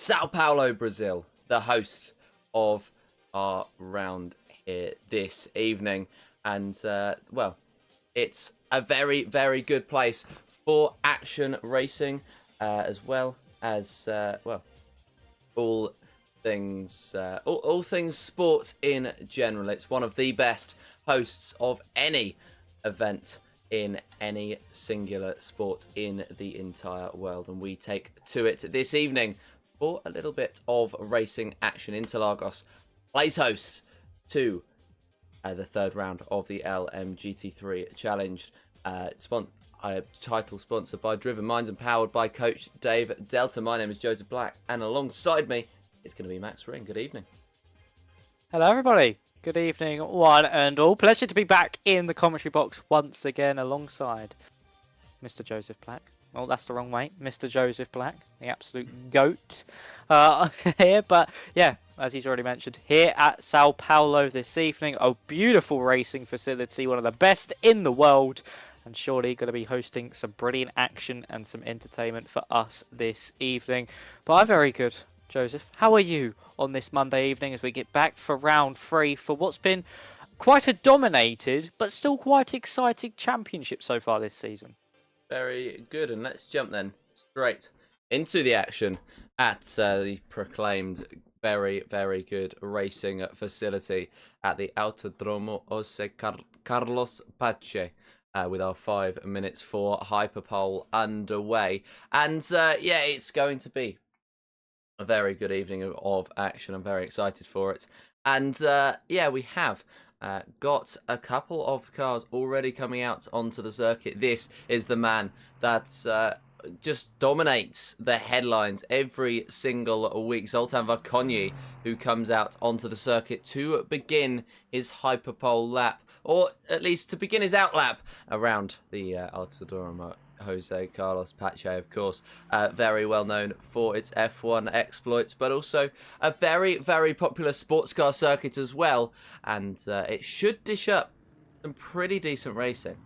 Sao Paulo, Brazil, the host of our round here this evening. And, well, it's a very, very good place for action racing, as well as, well, all things sport in general. It's one of the best hosts of any event in any singular sport in the entire world, and we take to it this evening for a little bit of racing action. Interlagos plays host to the third round of the LMGT3 Challenge, title sponsored by Driven Minds and powered by Coach Dave Delta. My name is Joseph Black, and alongside me is going to be Max Ring. Good evening. Hello, everybody. Good evening, one and all. Pleasure to be back in the commentary box once again alongside Mr. Joseph Black. Oh, that's the wrong way. Mr. Joseph Black, the absolute GOAT here. But yeah, as he's already mentioned, here at Sao Paulo this evening, a beautiful racing facility, one of the best in the world, and surely going to be hosting some brilliant action and some entertainment for us this evening. But I'm very good. Joseph, how are you on this Monday evening as we get back for round 3 for what's been quite a dominated but still quite exciting championship so far this season? Very good, and let's jump then straight into the action at the proclaimed very, very good racing facility at the Autodromo Jose Carlos Pache. With our 5 minutes for Hyperpole underway. And yeah, it's going to be a very good evening of action. I'm very excited for it. And yeah, we have got a couple of cars already coming out onto the circuit. This is the man that just dominates the headlines every single week. Zoltan Varkonyi, who comes out onto the circuit to begin his Hyperpole lap, or at least to begin his outlap around the Autodromo Jose Carlos Pache, of course. Very well known for its F1 exploits, but also a very, very popular sports car circuit as well. And it should dish up some pretty decent racing.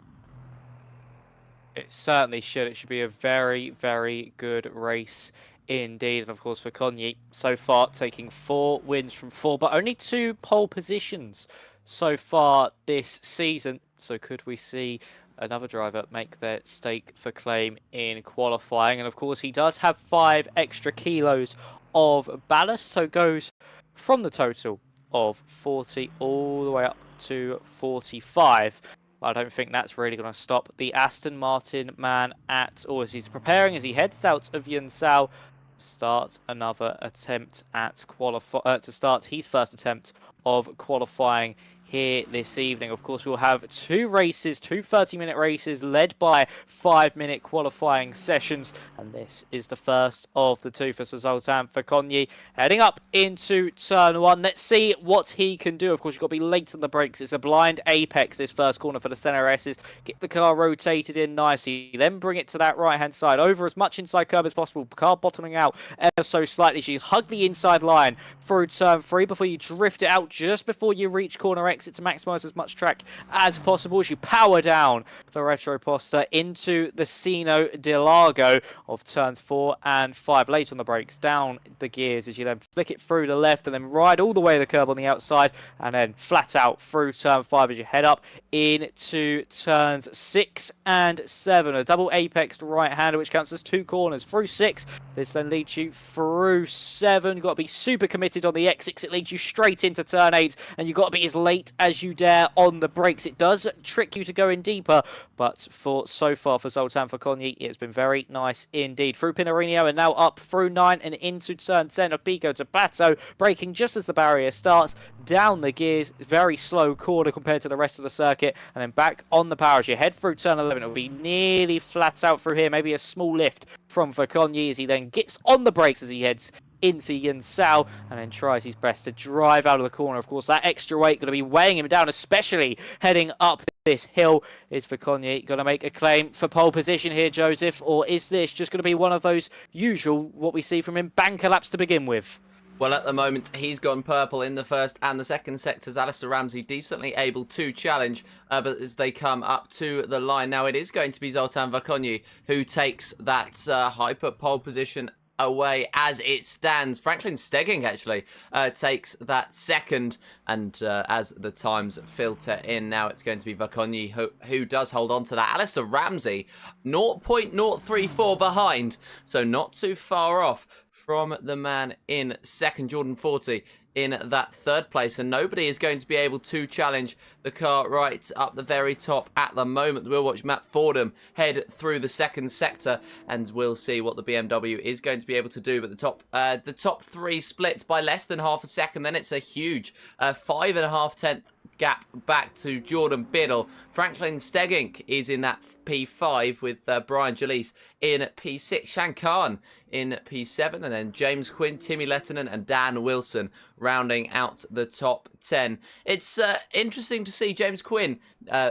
It certainly should. It should be a very, very good race indeed. And of course, for Varkonyi, so far taking 4 wins from 4, but only 2 pole positions so far this season. So could we see another driver make their stake for claim in qualifying? And of course, he does have 5 extra kilos of ballast, so goes from the total of 40 all the way up to 45. I don't think that's really going to stop the Aston Martin man at all, as he's preparing as he heads out of Yunsao. Start another attempt at to start his first attempt of qualifying here this evening. Of course, we'll have 2 races, 2 30-minute races led by 5-minute qualifying sessions, and this is the first of the 2 for Zoltan Varkonyi heading up into turn 1. Let's see what he can do. Of course, you've got to be late on the brakes. It's a blind apex, this first corner for the center S's. Get the car rotated in nicely, then bring it to that right-hand side, over as much inside curb as possible. Car bottoming out ever so slightly. So you hug the inside line through turn 3 before you drift it out just before you reach corner exit to maximize as much track as possible as you power down the Retro Poster into the Sino de Largo of turns 4 and 5. Late on the brakes, down the gears as you then flick it through the left and then ride all the way to the curb on the outside, and then flat out through turn 5 as you head up into turns 6 and 7. A double apex right-hander which counts as 2 corners through 6. This then leads you through 7. You've got to be super committed on the exits. It leads you straight into turn 8, and you've got to be as late as you dare on the brakes. It does trick you to go in deeper, but so far for Zoltan Varkonyi, it's been very nice indeed. Through Pinarino and now up through 9 and into turn 10 of Pico to Bato, braking just as the barrier starts, down the gears, very slow corner compared to the rest of the circuit, and then back on the power as you head through turn 11. It'll be nearly flat out through here, maybe a small lift from Varkonyi as he then gets on the brakes as he heads into Yunsao and then tries his best to drive out of the corner. Of course, that extra weight going to be weighing him down, especially heading up this hill. Is Varkonyi going to make a claim for pole position here, Joseph, or is this just going to be one of those usual, what we see from him, banker laps to begin with? Well, at the moment, he's gone purple in the first and the second sectors. Alistair Ramsey decently able to challenge, but as they come up to the line. Now, it is going to be Zoltan Varkonyi who takes that hyper pole position away as it stands. Franklin Stegging actually takes that second, and as the times filter in now, it's going to be Vakonyi who does hold on to that. Alistair Ramsey 0.034 behind, so not too far off from the man in second. Jordan 40 in that third place, and nobody is going to be able to challenge the car right up the very top at the moment. We'll watch Matt Fordham head through the second sector, and we'll see what the BMW is going to be able to do. But the top three split by less than half a second. Then it's a huge 5.5 gap back to Jordan Biddle. Franklin Stegging is in that P5 with Brian Jalise in P6, Shan Khan in P7, and then James Quinn, Timmy Lettinen and Dan Wilson rounding out the top 10. It's interesting to see James Quinn.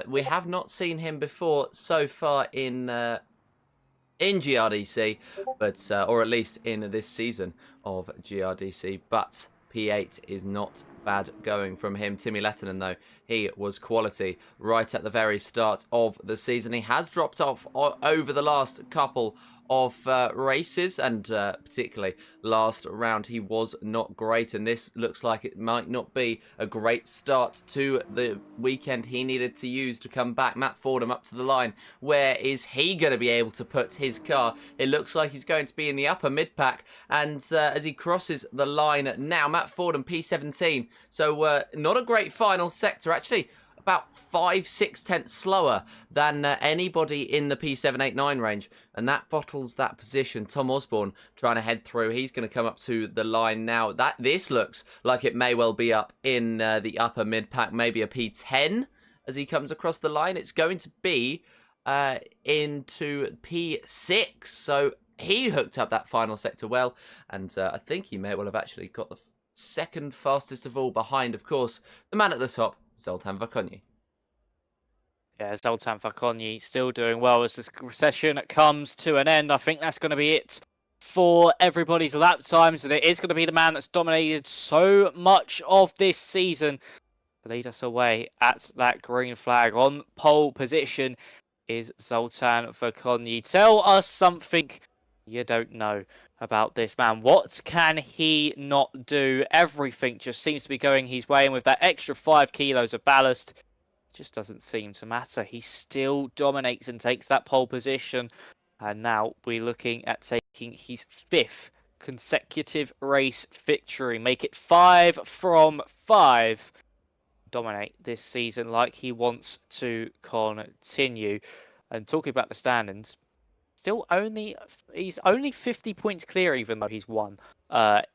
We have not seen him before so far in GRDC, but or at least in this season of GRDC, but P8 is not bad going from him. Timmy Lettinen, though, he was quality right at the very start of the season. He has dropped off over the last couple of races, and particularly last round he was not great, and this looks like it might not be a great start to the weekend he needed to use to come back. Matt Fordham up to the line. Where is he going to be able to put his car? It looks like he's going to be in the upper mid-pack, and as he crosses the line now, Matt Fordham P17, so not a great final sector, actually about 5-6 tenths slower than anybody in the P789 range, and that bottles that position. Tom Osborne trying to head through. He's going to come up to the line now. This looks like it may well be up in the upper mid-pack, maybe a P10 as he comes across the line. It's going to be into P6, so he hooked up that final sector well, and I think he may well have actually got the second fastest of all behind, of course, the man at the top, Zoltan Vakonyi. Yeah, Zoltan Vakonyi still doing well as this session comes to an end. I think that's going to be it for everybody's lap times, and it is going to be the man that's dominated so much of this season to lead us away at that green flag. On pole position is Zoltan Vakonyi. Tell us something you don't know about this man. What can he not do? Everything just seems to be going his way, and with that extra 5 kilos of ballast, it just doesn't seem to matter. He still dominates and takes that pole position, and now we're looking at taking his 5th consecutive race victory. Make it 5 from 5. Dominate this season like he wants to continue. And talking about the standings, he's only 50 points clear, even though he's won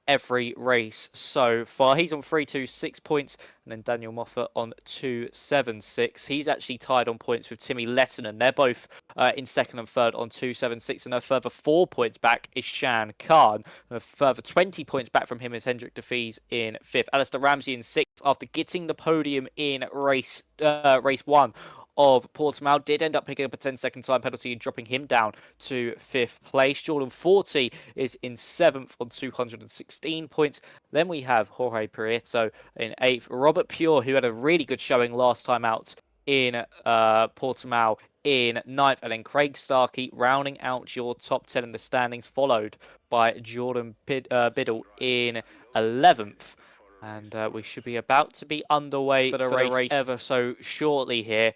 every race so far. He's on 326 points, and then Daniel Moffat on 276. He's actually tied on points with Timmy Lettinen. They're both in second and third on 276, and a further 4 points back is Shan Khan. And a further 20 points back from him is Hendrik de Vries in 5th. Alistair Ramsey in 6th after getting the podium in race 1 of Portimao. Did end up picking up a 10-second time penalty and dropping him down to 5th place. Jordan 40 is in 7th on 216 points. Then we have Jorge Prieto in 8th. Robert Pure, who had a really good showing last time out in Portimao, in 9th. And then Craig Starkey rounding out your top 10 in the standings, followed by Jordan Biddle in 11th. And we should be about to be underway for the race ever so shortly here.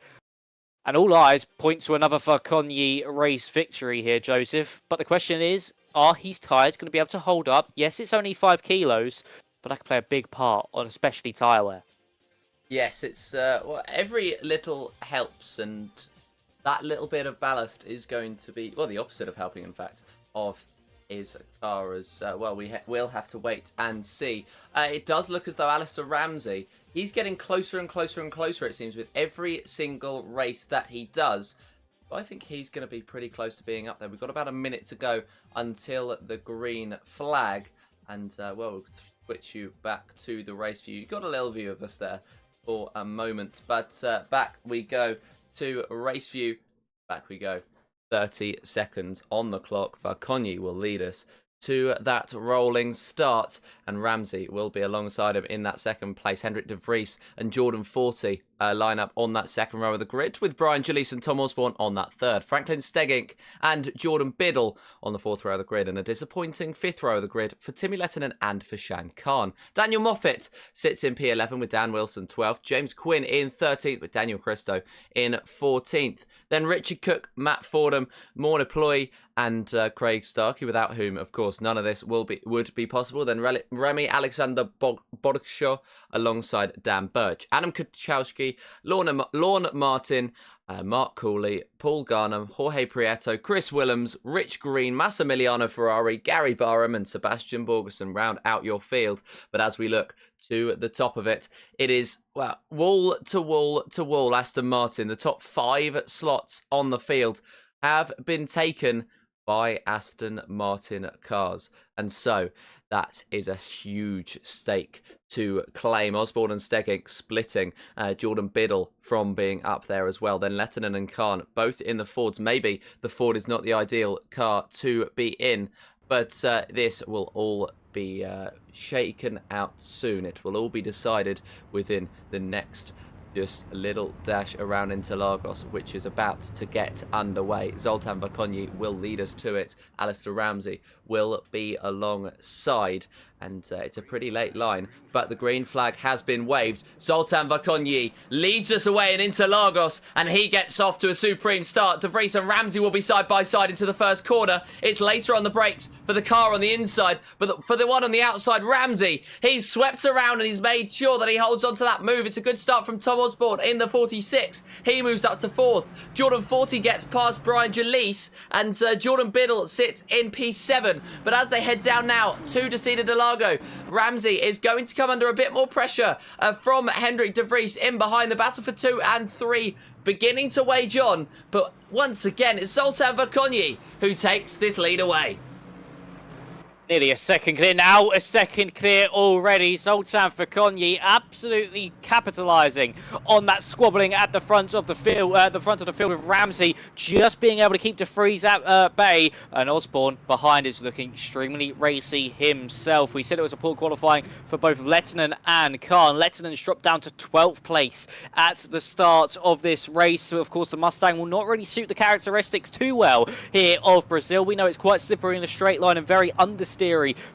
And all eyes point to another Vakonyi race victory here, Joseph. But the question is, are his tyres going to be able to hold up? Yes, it's only 5 kilos, but that could play a big part on especially tyre wear. Yes, it's well, every little helps, and that little bit of ballast is going to be, well, the opposite of helping, in fact, of his car as well. We'll have to wait and see. It does look as though Alistair Ramsey, he's getting closer and closer and closer, it seems, with every single race that he does. But I think he's going to be pretty close to being up there. We've got about a minute to go until the green flag. And, well, we'll switch you back to the race view. You've got a little view of us there for a moment. But back we go to race view. Back we go. 30 seconds on the clock. Vakonyi will lead us to that rolling start, and Ramsey will be alongside him in that second place. Hendrik de Vries and Jordan 40 lineup on that second row of the grid, with Brian Jalise and Tom Osborne on that third. Franklin Stegink and Jordan Biddle on the fourth row of the grid, and a disappointing fifth row of the grid for Timmy Lettinen and for Shan Khan. Daniel Moffat sits in P11 with Dan Wilson 12th, James Quinn in 13th with Daniel Christo in 14th. Then Richard Cook, Matt Fordham, Morna Ploy and Craig Starkey, without whom, of course, none of this would be possible. Then Remy Alexander Borgshaw alongside Dan Birch. Adam Kuchowski, Lorne Martin, Mark Cooley, Paul Garnham, Jorge Prieto, Chris Willems, Rich Green, Massimiliano Ferrari, Gary Barham and Sebastian Borgerson round out your field. But as we look to the top of it, it is, well, wall to wall to wall Aston Martin. The top 5 slots on the field have been taken by Aston Martin cars. And so that is a huge stake to claim. Osborne and Stegink splitting, Jordan Biddle from being up there as well. Then Lettinen and Khan both in the Fords. Maybe the Ford is not the ideal car to be in, but this will all be shaken out soon. It will all be decided within the next just a little dash around Interlagos, which is about to get underway. Zoltan Vakonyi will lead us to it. Alistair Ramsey will be alongside, and it's a pretty late line, but the green flag has been waved. Zoltan Vakonyi leads us away in Interlagos, and he gets off to a supreme start. De Vries and Ramsey will be side by side into the first corner. It's later on the brakes for the car on the inside, but for the one on the outside, Ramsey, he's swept around and he's made sure that he holds on to that move. It's a good start from Tom Osborne in the 46. He moves up to 4th. Jordan 40 gets past Brian Jalise, and Jordan Biddle sits in P7. But as they head down now to Desida de Lago, Ramsey is going to come under a bit more pressure from Hendrik de Vries in behind. The battle for 2 and 3 beginning to wage on. But once again, it's Zoltan Vakonyi who takes this lead away. Nearly a second clear now, a second clear already. Zoltan Vakonyi absolutely capitalising on that squabbling at the front of the field, with Ramsey just being able to keep De Vries at bay, and Osborne behind is looking extremely racy himself. We said it was a poor qualifying for both Lettinen and Khan. Lettinen's dropped down to 12th place at the start of this race. So of course the Mustang will not really suit the characteristics too well here of Brazil. We know it's quite slippery in a straight line and very understeery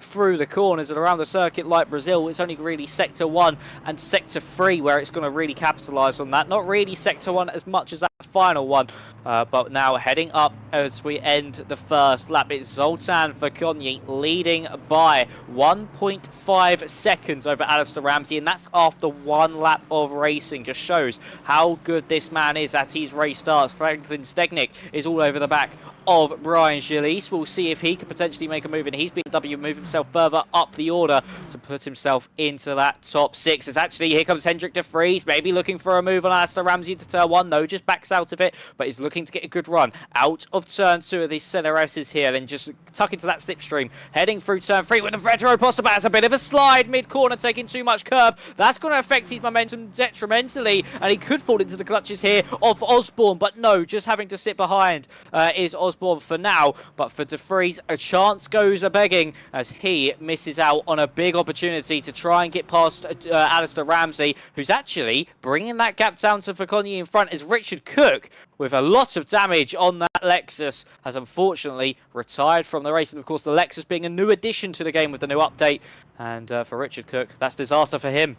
through the corners, and around the circuit like Brazil, it's only really Sector 1 and Sector 3 where it's going to really capitalise on that. Not really Sector 1 as much as that final one, but now heading up as we end the first lap, it's Zoltan Vakonyi leading by 1.5 seconds over Alistair Ramsey, and that's after 1 lap of racing. Just shows how good this man is as his race starts. Franklin Stegnik is all over the back of Brian Jalise. We'll see if he could potentially make a move, and he's been move himself further up the order to put himself into that top 6. It's actually, here comes Hendrik de Vries, maybe looking for a move on Alistair Ramsey into turn 1. No, just backs out of it, but he's looking to get a good run out of turn 2 of these CLRSs here, then just tuck into that slipstream, heading through turn 3 with the retro possible. It's a bit of a slide mid-corner, taking too much curb. That's going to affect his momentum detrimentally, and he could fall into the clutches here of Osborne, but no, just having to sit behind is Osborne for now. But for de Vries, a chance goes a-begging as he misses out on a big opportunity to try and get past Alistair Ramsey, who's actually bringing that gap down to Vakonyi in front, as Richard Cook, with a lot of damage on that Lexus, has unfortunately retired from the race. And of course, the Lexus being a new addition to the game with the new update. And for Richard Cook, that's disaster for him.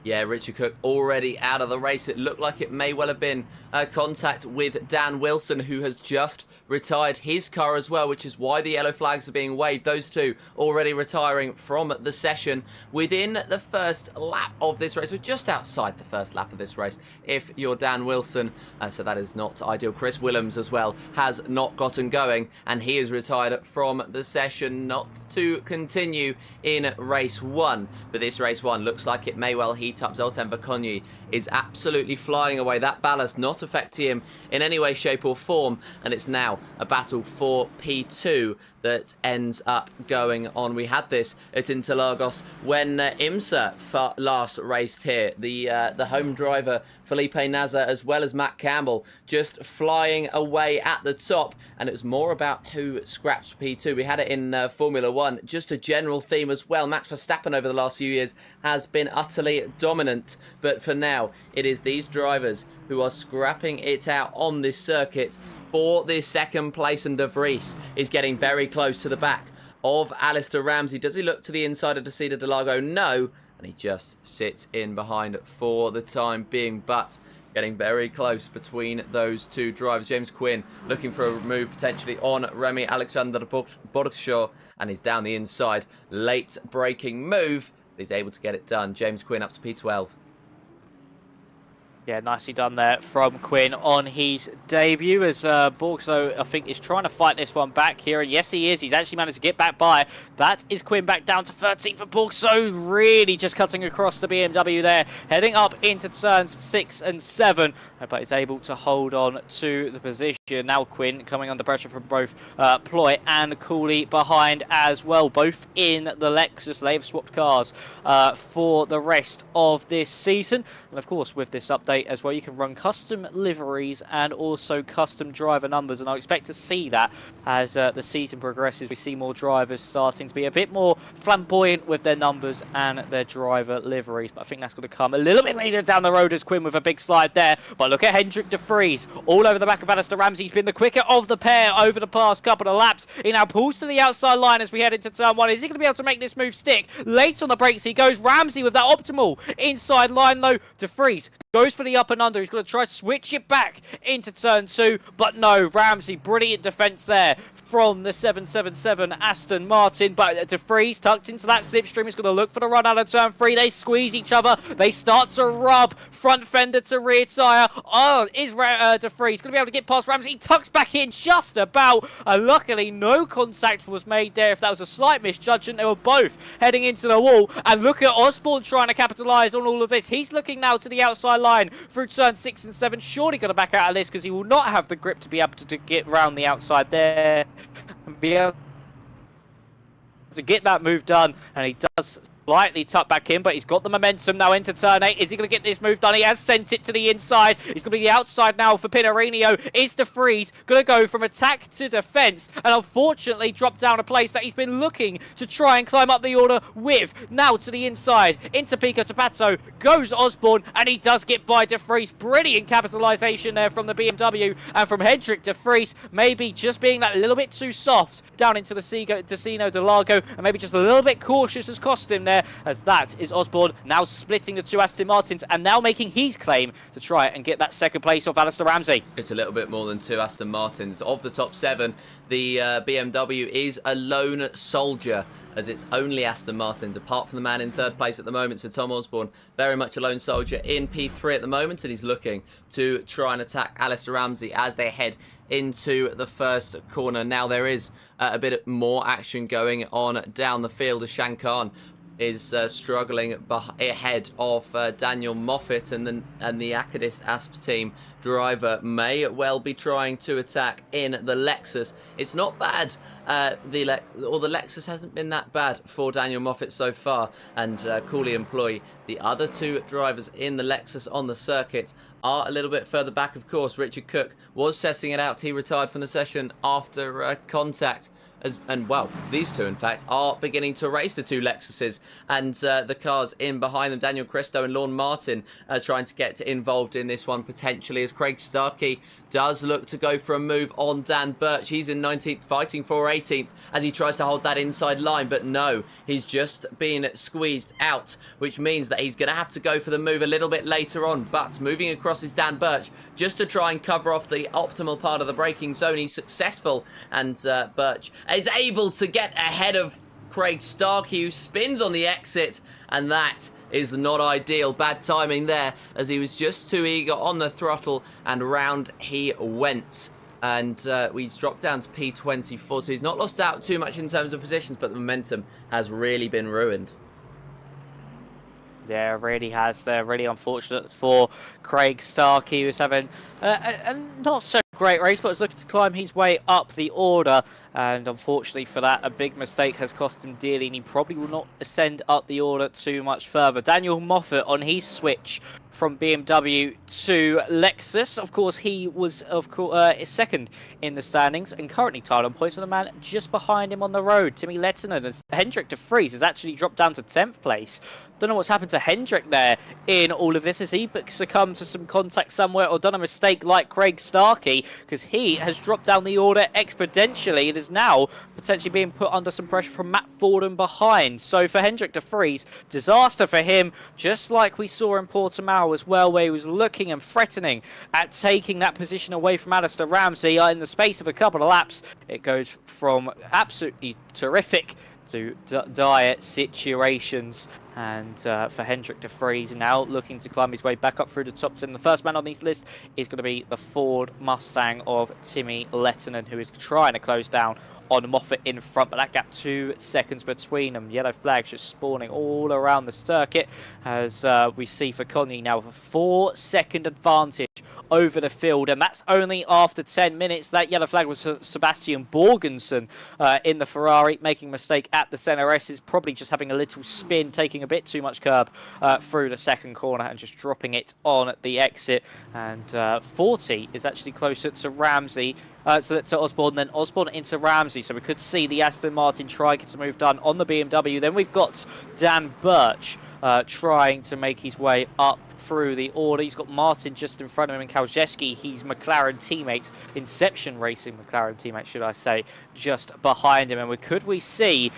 Yeah, Richard Cook already out of the race. It looked like it may well have been contact with Dan Wilson, who has just retired his car as well, which is why the yellow flags are being waved. Those two already retiring from the session within the first lap of this race, or just outside the first lap of this race, if you're Dan Wilson. So that is not ideal. Chris Willems as well has not gotten going, and he is retired from the session, not to continue in race 1. But this race 1 looks like it may well heat up. Zoltan Vakonyi is absolutely flying away. That ballast not affecting him in any way, shape or form, and it's now a battle for P2 that ends up going on. We had this at Interlagos when IMSA last raced here. The home driver Felipe Nasr as well as Matt Campbell just flying away at the top, and it was more about who scrapped P2. We had it in Formula 1, just a general theme as well. Max Verstappen over the last few years has been utterly dominant, but for now, it is these drivers who are scrapping it out on this circuit for this second place, and De Vries is getting very close to the back of Alistair Ramsey. Does he look to the inside of Interlagos? No, and he just sits in behind for the time being, but getting very close between those two drivers. James Quinn looking for a move potentially on Remy Alexander Borgshaw, and he's down the inside. Late braking move. He's able to get it done. James Quinn up to P12. Yeah, nicely done there from Quinn on his debut, as Borgshaw, I think, is trying to fight this one back here. And yes, he is. He's actually managed to get back by. That is Quinn back down to 13th for Borgshaw, really just cutting across the BMW there, heading up into turns 6 and 7, but is able to hold on to the position. Now Quinn coming under pressure from both Ploy and Cooley behind as well, both in the Lexus. They've swapped cars for the rest of this season. And of course, with this update as well, you can run custom liveries and also custom driver numbers, and I expect to see that as the season progresses. We see more drivers starting to be a bit more flamboyant with their numbers and their driver liveries, but I think that's going to come a little bit later down the road, as Quinn with a big slide there. But look at Hendrik de Vries all over the back of Alistair Ramsey. He's been the quicker of the pair over the past couple of laps. He now pulls to the outside line as we head into turn 1. Is he going to be able to make this move stick? Late on the brakes he goes. Ramsey with that optimal inside line though. De Vries goes for the up and under. He's going to try to switch it back into turn 2, but no. Ramsey, brilliant defense there from the 777 Aston Martin, but De Vries tucked into that slipstream. He's going to look for the run out of turn 3. They squeeze each other. They start to rub front fender to rear tyre. Oh, is De Vries going to be able to get past Ramsey? He tucks back in just about. Luckily, no contact was made there. If that was a slight misjudgment, they were both heading into the wall. And look at Osborne trying to capitalise on all of this. He's looking now to the outside line through turn 6 and 7. Surely going to back out of this because he will not have the grip to be able to get around the outside there and be able to get that move done. And he does slightly tuck back in, but he's got the momentum now into turn 8. Is he going to get this move done? He has sent it to the inside. He's going to be the outside now for Pinarino. Is De Vries going to go from attack to defense and unfortunately drop down a place that he's been looking to try and climb up the order with? Now to the inside, into Pico Tapato goes Osborne, and he does get by De Vries. Brilliant capitalization there from the BMW and from Hendrik De Vries, maybe just being that little bit too soft down into the Casino de Largo, and maybe just a little bit cautious has cost him there, as that is Osborne now splitting the two Aston Martins and now making his claim to try and get that second place off Alistair Ramsey. It's a little bit more than two Aston Martins. Of the top 7, the BMW is a lone soldier, as it's only Aston Martins, apart from the man in 3rd place at the moment. So Tom Osborne, very much a lone soldier in P3 at the moment, and he's looking to try and attack Alistair Ramsey as they head into the first corner. Now there is a bit more action going on down the field, as Shankan is struggling ahead of Daniel Moffat, and the Akadis Asps team driver may well be trying to attack in the Lexus. It's not bad. The Lexus hasn't been that bad for Daniel Moffat so far, and Cooley employ the other two drivers in the Lexus on the circuit are a little bit further back. Of course, Richard Cook was testing it out. He retired from the session after contact. And, well, these two, in fact, are beginning to race, the two Lexuses, and the cars in behind them. Daniel Cristo and Lorne Martin are trying to get involved in this one, potentially, as Craig Starkey does look to go for a move on Dan Birch. He's in 19th, fighting for 18th, as he tries to hold that inside line, but no, he's just been squeezed out, which means that he's going to have to go for the move a little bit later on. But moving across is Dan Birch, just to try and cover off the optimal part of the braking zone. He's successful, and Birch is able to get ahead of Craig Starkey, who spins on the exit, and that is not ideal. Bad timing there, as he was just too eager on the throttle, and round he went. And he's dropped down to P24, so he's not lost out too much in terms of positions, but the momentum has really been ruined. Yeah, really has. Really unfortunate for Craig Starkey, who's having a not so great race, but was looking to climb his way up the order. And unfortunately for that, a big mistake has cost him dearly, and he probably will not ascend up the order too much further. Daniel Moffat on his switch from BMW to Lexus. Of course, he was second in the standings and currently tied on points with a man just behind him on the road, Timmy Lettinen. As Hendrik de Vries has actually dropped down to 10th place. Don't know what's happened to Hendrik there in all of this. Has he succumbed to some contact somewhere or done a mistake like Craig Starkey? Because he has dropped down the order exponentially. It is now potentially being put under some pressure from Matt Forden behind. So for Hendrik de Vries, disaster for him, just like we saw in Portimao as well, where he was looking and threatening at taking that position away from Alistair Ramsey. In the space of a couple of laps, it goes from absolutely terrific to dire situations. And for Hendrik de Vries, now looking to climb his way back up through the top 10. The first man on this list is going to be the Ford Mustang of Timmy Lettinen, who is trying to close down on Moffat in front, but that gap 2 seconds between them. Yellow flags just spawning all around the circuit as we see for Conny now with a 4-second advantage over the field, and that's only after 10 minutes. That yellow flag was for Sebastian Borgensen in the Ferrari, making a mistake at the center S. Is probably just having a little spin, taking a bit too much curb through the second corner and just dropping it on the exit. And 40 is actually closer to Ramsey, to Osborne, then Osborne into Ramsey. So we could see the Aston Martin try to move done on the BMW. Then we've got Dan Birch trying to make his way up through the order. He's got Martin just in front of him and Kaljeski, he's McLaren teammate, Inception Racing McLaren teammate, should I say, just behind him. And we see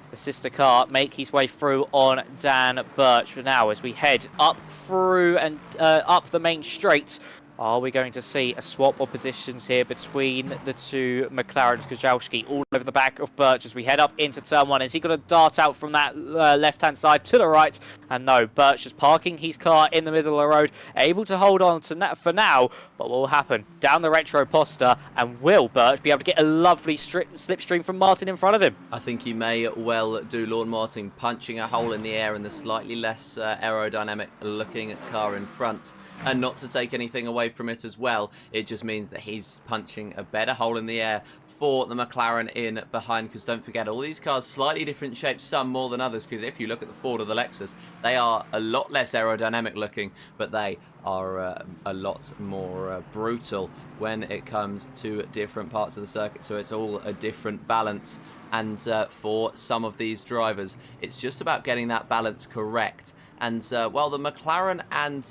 the sister car make his way through on Dan Birch. But now as we head up through and up the main straight, are we going to see a swap of positions here between the two McLarens? Kozlowski all over the back of Birch as we head up into turn 1. Is he going to dart out from that left-hand side to the right? And no, Birch just parking his car in the middle of the road, able to hold on to that for now. But what will happen? Down the retro poster, and will Birch be able to get a lovely slipstream from Martin in front of him? I think he may well do. Lord Martin punching a hole in the air in the slightly less aerodynamic looking car in front. And not to take anything away from it as well, it just means that he's punching a better hole in the air for the McLaren in behind. Because don't forget, all these cars slightly different shapes, some more than others. Because if you look at the Ford or the Lexus, they are a lot less aerodynamic looking, but they are a lot more brutal when it comes to different parts of the circuit. So it's all a different balance. And for some of these drivers, it's just about getting that balance correct. And while the McLaren and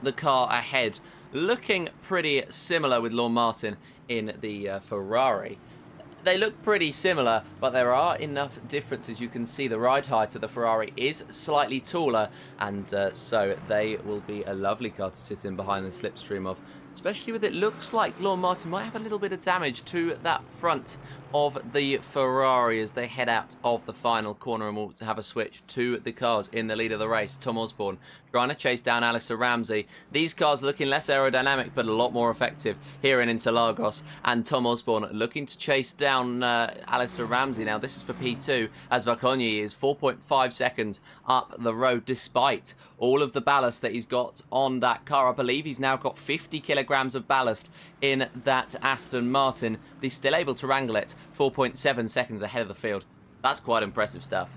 the car ahead looking pretty similar with Lord Martin in the Ferrari, they look pretty similar, but there are enough differences. You can see the ride height of the Ferrari is slightly taller, and so they will be a lovely car to sit in behind the slipstream of. Especially with it looks like Lord Martin might have a little bit of damage to that front of the Ferrari as they head out of the final corner, and we'll have a switch to the cars in the lead of the race. Tom Osborne trying to chase down Alistair Ramsey. These cars looking less aerodynamic but a lot more effective here in Interlagos, and Tom Osborne looking to chase down Alistair Ramsey. Now this is for P2 as Vaconyi is 4.5 seconds up the road despite all of the ballast that he's got on that car. I believe he's now got 50 kilograms of ballast in that Aston Martin. He's still able to wrangle it 4.7 seconds ahead of the field. That's quite impressive stuff.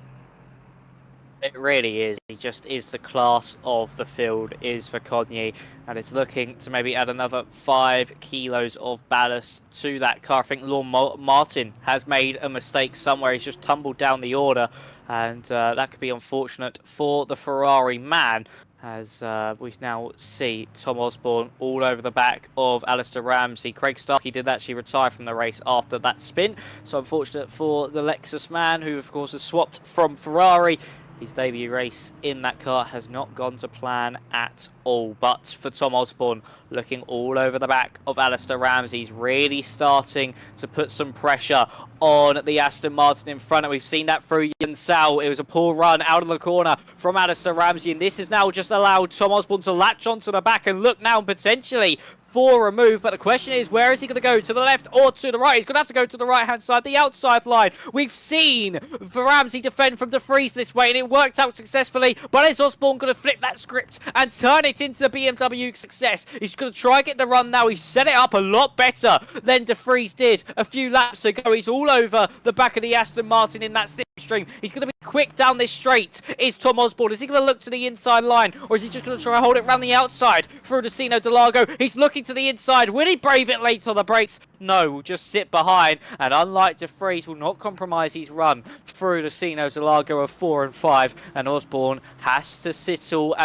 It really is. He just is the class of the field, is for Vaconyi, and it's looking to maybe add another 5 kilos of ballast to that car. I think Lord Martin has made a mistake somewhere. He's just tumbled down the order, and that could be unfortunate for the Ferrari man, as we now see Tom Osborne all over the back of Alistair Ramsey. Craig Starkey did actually retire from the race after that spin, so unfortunate for the Lexus man, who of course has swapped from Ferrari. His debut race in that car has not gone to plan at all. But for Tom Osborne, looking all over the back of Alistair Ramsey, he's really starting to put some pressure on the Aston Martin in front. And we've seen that through Jan Sau. It was a poor run out of the corner from Alistair Ramsey. And this has now just allowed Tom Osborne to latch onto the back and look now potentially for a move, but the question is, where is he going to go? To the left or to the right? He's going to have to go to the right-hand side, the outside line. We've seen Ramsey defend from the freeze this way, and it worked out successfully, but is Osborne going to flip that script and turn it into BMW success? He's going to try and get the run now. He set it up a lot better than De Vries did a few laps ago. He's all over the back of the Aston Martin in that slipstream. He's going to be quick down this straight. Is Tom Osborne? Is he going to look to the inside line, or is he just going to try and hold it around the outside through Destino Delago? He's looking to the inside. Will he brave it late on the brakes? No, will just sit behind, and unlike De Vries, will not compromise his run through Destino Delago of 4 and 5, and Osborne has to settle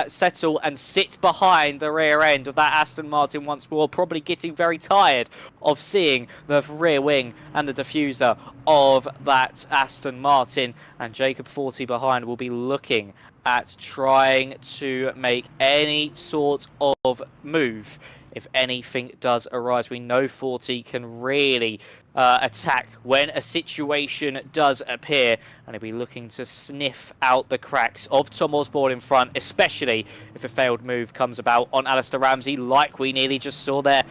and sit behind the rear end of that Aston Martin once more, probably getting very tired of seeing the rear wing and the diffuser of that Aston Martin, and Jacob 40 behind will be looking at trying to make any sort of move if anything does arise. We know 40 can really attack when a situation does appear, and he'll be looking to sniff out the cracks of Tom Osborne in front, especially if a failed move comes about on Alistair Ramsey, like we nearly just saw there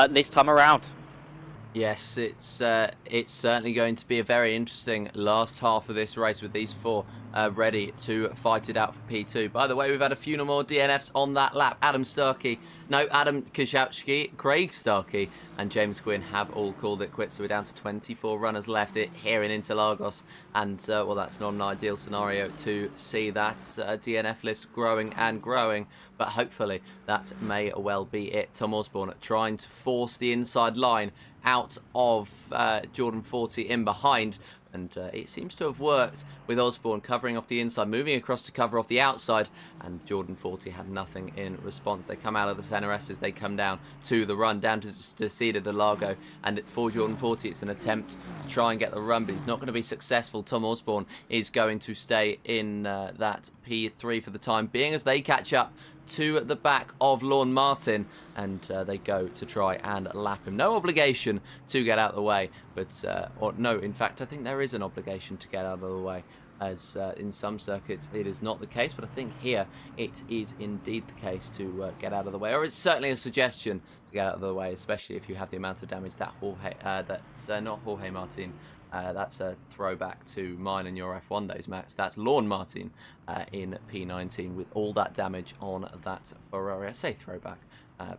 this time around. Yes, it's certainly going to be a very interesting last half of this race with these four ready to fight it out for P2. By the way, we've had a few more DNFs on that lap. Adam Kazowski, Craig Starkey and James Quinn have all called it quits, so we're down to 24 runners left here in Interlagos, and well, that's not an ideal scenario to see that DNF list growing and growing, but hopefully that may well be it. Tom Osborne trying to force the inside line out of Jordan 40 in behind, and it seems to have worked with Osborne covering off the inside, moving across to cover off the outside, and Jordan 40 had nothing in response. They come out of the center S's, they come down to the run, down to Cedar Delago, and for Jordan 40 it's an attempt to try and get the run, but he's not going to be successful. Tom Osborne is going to stay in that P3 for the time being as they catch up to the back of Lorne Martin, and they go to try and lap him. No obligation to get out of the way, but or no, in fact I think there is an obligation to get out of the way, as in some circuits it is not the case, but I think here it is indeed the case to get out of the way, or it's certainly a suggestion to get out of the way, especially if you have the amount of damage that not Jorge Martin. That's a throwback to mine and your F1 days, Max. That's Lorne Martin in P19 with all that damage on that Ferrari. I say throwback,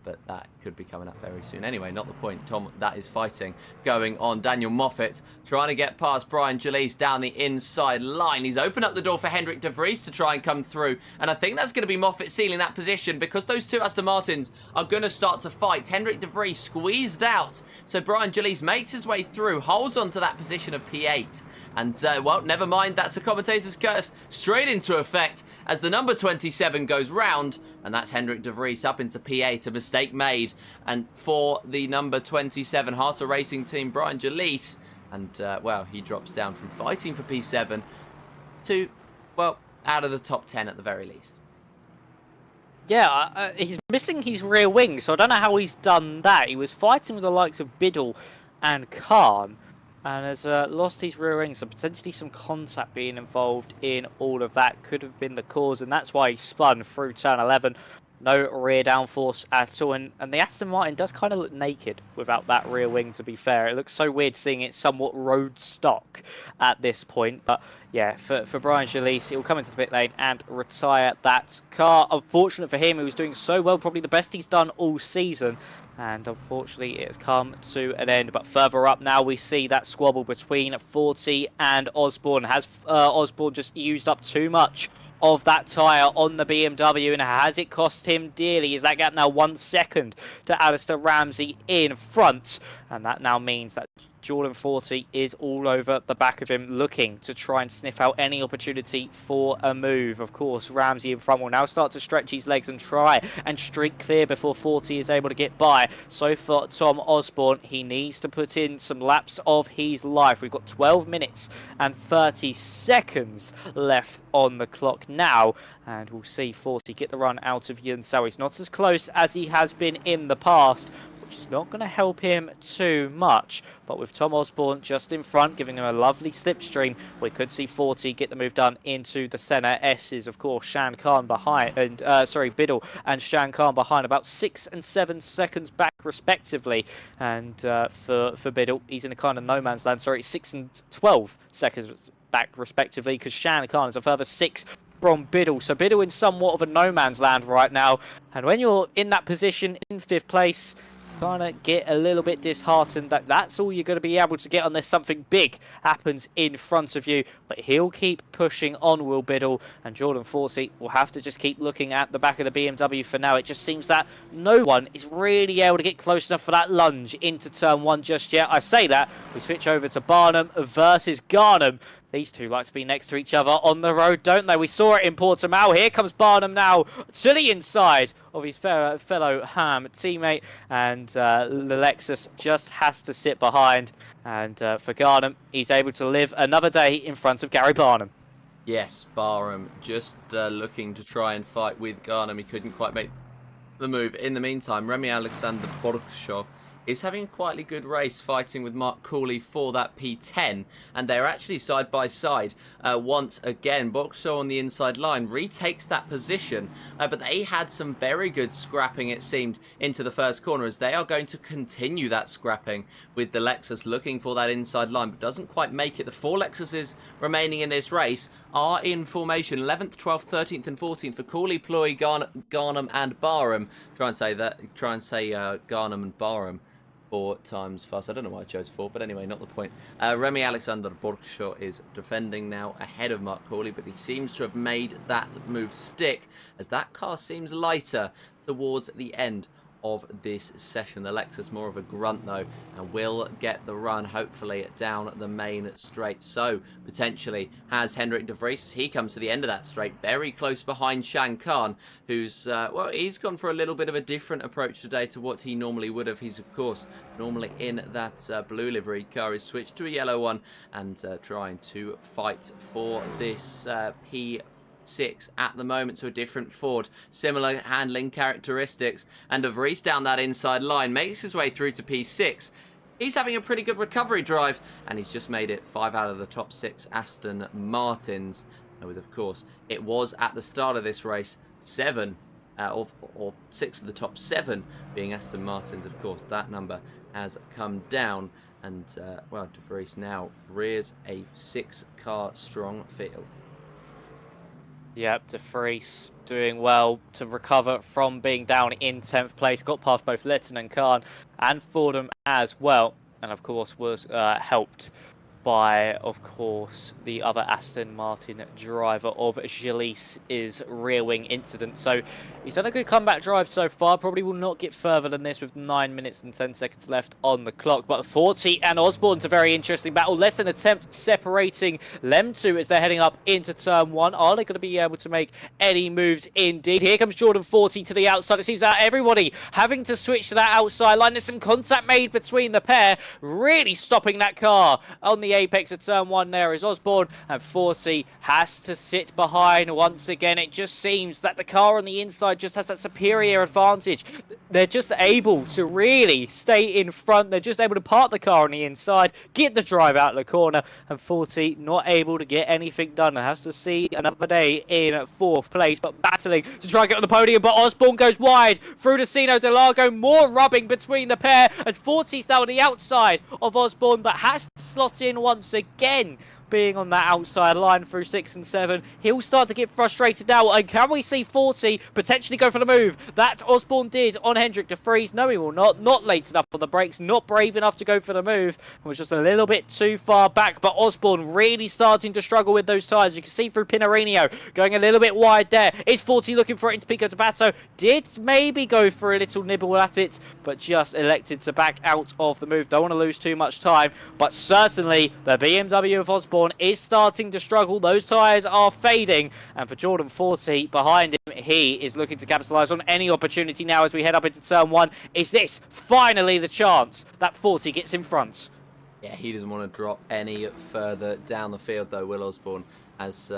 but that could be coming up very soon. Anyway, not the point. Tom, that is fighting going on. Daniel Moffat trying to get past Brian Jalise down the inside line. He's opened up the door for Hendrik De Vries to try and come through, and I think that's going to be Moffat sealing that position because those two Aston Martins are going to start to fight. Hendrik De Vries squeezed out, so Brian Jalise makes his way through, holds on to that position of P8, and well, never mind, that's a commentator's curse straight into effect as the number 27 goes round, and that's Hendrik De Vries up into P8, a mistake made, and for the number 27 Harter Racing Team, Brian Jalise, and well, he drops down from fighting for P7 to, well, out of the top 10 at the very least. Yeah, he's missing his rear wing, so I don't know how he's done that. He was fighting with the likes of Biddle and Khan, and has lost his rear wing, so potentially some contact being involved in all of that could have been the cause, and that's why he spun through turn 11. No rear downforce at all, and the Aston Martin does kind of look naked without that rear wing, to be fair. It looks so weird seeing it somewhat road stock at this point, but yeah, for Brian Jalise, he'll come into the pit lane and retire that car. Unfortunate for him, he was doing so well, probably the best he's done all season, and unfortunately it has come to an end. But further up now, we see that squabble between 40 and Osborne. Has Osborne just used up too much of that tyre on the BMW, and has it cost him dearly? Is that gap now 1 second to Alistair Ramsey in front? And that now means that Jordan 40 is all over the back of him, looking to try and sniff out any opportunity for a move. Of course, Ramsey in front will now start to stretch his legs and try and streak clear before 40 is able to get by. So for Tom Osborne, he needs to put in some laps of his life. We've got 12 minutes and 30 seconds left on the clock now, and we'll see 40 get the run out of Yunsao. He's not as close as he has been in the past. which is not going to help him too much. But with Tom Osborne just in front, giving him a lovely slipstream, we could see 40 get the move done into the centre. S is, of course, Shan Khan behind, and Biddle and Shan Khan behind, about 6 and 7 seconds back, respectively. And for Biddle, he's in a kind of no man's land. Sorry, 6 and 12 seconds back, respectively, because Shan Khan is a further 6 from Biddle. So Biddle in somewhat of a no man's land right now. And when you're in that position in 5th place, kind of get a little bit disheartened that that's all you're going to be able to get unless something big happens in front of you. But he'll keep pushing on, Will Biddle, and Jordan 40 will have to just keep looking at the back of the BMW for now. It just seems that no one is really able to get close enough for that lunge into turn 1 just yet. I say that, we switch over to Barnum versus Garnham. These two like to be next to each other on the road, don't they? We saw it in Portimao. Here comes Barnum now to the inside of his fellow Ham teammate. And the Lexus just has to sit behind. And for Garnham, he's able to live another day in front of Gary Barnum. Yes, Barham just looking to try and fight with Garnham. He couldn't quite make the move. In the meantime, Remy Alexander Borgshaw is having a quietly good race, fighting with Mark Cooley for that P10, and they're actually side by side once again. Borgshaw on the inside line retakes that position, but they had some very good scrapping, it seemed, into the first corner, as they are going to continue that scrapping with the Lexus looking for that inside line, but doesn't quite make it. The 4 Lexuses remaining in this race are in formation: 11th, 12th, 13th and 14th for Cooley, Ploy, Garnham and Barham. Try and say Garnham and Barham 4 times fast. I don't know why I chose 4, but anyway, not the point. Remy Alexander Borgshaw is defending now ahead of Mark Cooley, but he seems to have made that move stick, as that car seems lighter towards the end of this session. The Lexus more of a grunt though, and will get the run hopefully down the main straight. So potentially has Hendrik de Vries. He comes to the end of that straight, very close behind Shan Khan, who's well, he's gone for a little bit of a different approach today to what he normally would have. He's of course normally in that blue livery car. He's switched to a yellow one and trying to fight for this P6 at the moment to a different Ford. Similar handling characteristics, and De Vries down that inside line makes his way through to P6. He's having a pretty good recovery drive, and he's just made it 5 out of the top 6 Aston Martins, with of course it was at the start of this race 7 or 6 of the top 7 being Aston Martins. Of course that number has come down, and well, De Vries now rears a 6-car strong field. Yep, De Vries doing well to recover from being down in 10th place. Got past both Litton and Khan and Fordham as well. And of course was helped by, of course, the other Aston Martin driver of Gilles' rear wing incident. So he's done a good comeback drive so far. Probably will not get further than this with 9 minutes and 10 seconds left on the clock. But 40 and Osborne's a very interesting battle. Less than a tenth separating them two as they're heading up into turn 1. Are they going to be able to make any moves? Indeed. Here comes Jordan 40 to the outside. It seems that everybody having to switch to that outside line. There's some contact made between the pair, really stopping that car on the apex of turn 1 there is Osborne, and 40 has to sit behind once again. It just seems that the car on the inside just has that superior advantage. They're just able to really stay in front. They're just able to park the car on the inside, get the drive out of the corner, and 40 not able to get anything done. It has to see another day in 4th place, but battling to try and get on the podium. But Osborne goes wide through to Sino Delago. More rubbing between the pair as 40's now on the outside of Osborne, but has to slot in once again, being on that outside line through 6 and 7. He'll start to get frustrated now, and can we see 40 potentially go for the move that Osborne did on Hendrik de Vries? No, he will not late enough on the brakes, not brave enough to go for the move, and was just a little bit too far back. But Osborne really starting to struggle with those tyres. You can see through Pinarino going a little bit wide there. Is 40 looking for it into Pico de Basso? Did maybe go for a little nibble at it, but just elected to back out of the move. Don't want to lose too much time, but certainly the BMW of Osborne is starting to struggle. Those tyres are fading, and for Jordan 40 behind him, he is looking to capitalise on any opportunity now as we head up into turn 1. Is this finally the chance that 40 gets in front? Yeah, he doesn't want to drop any further down the field though, Will Osborne, as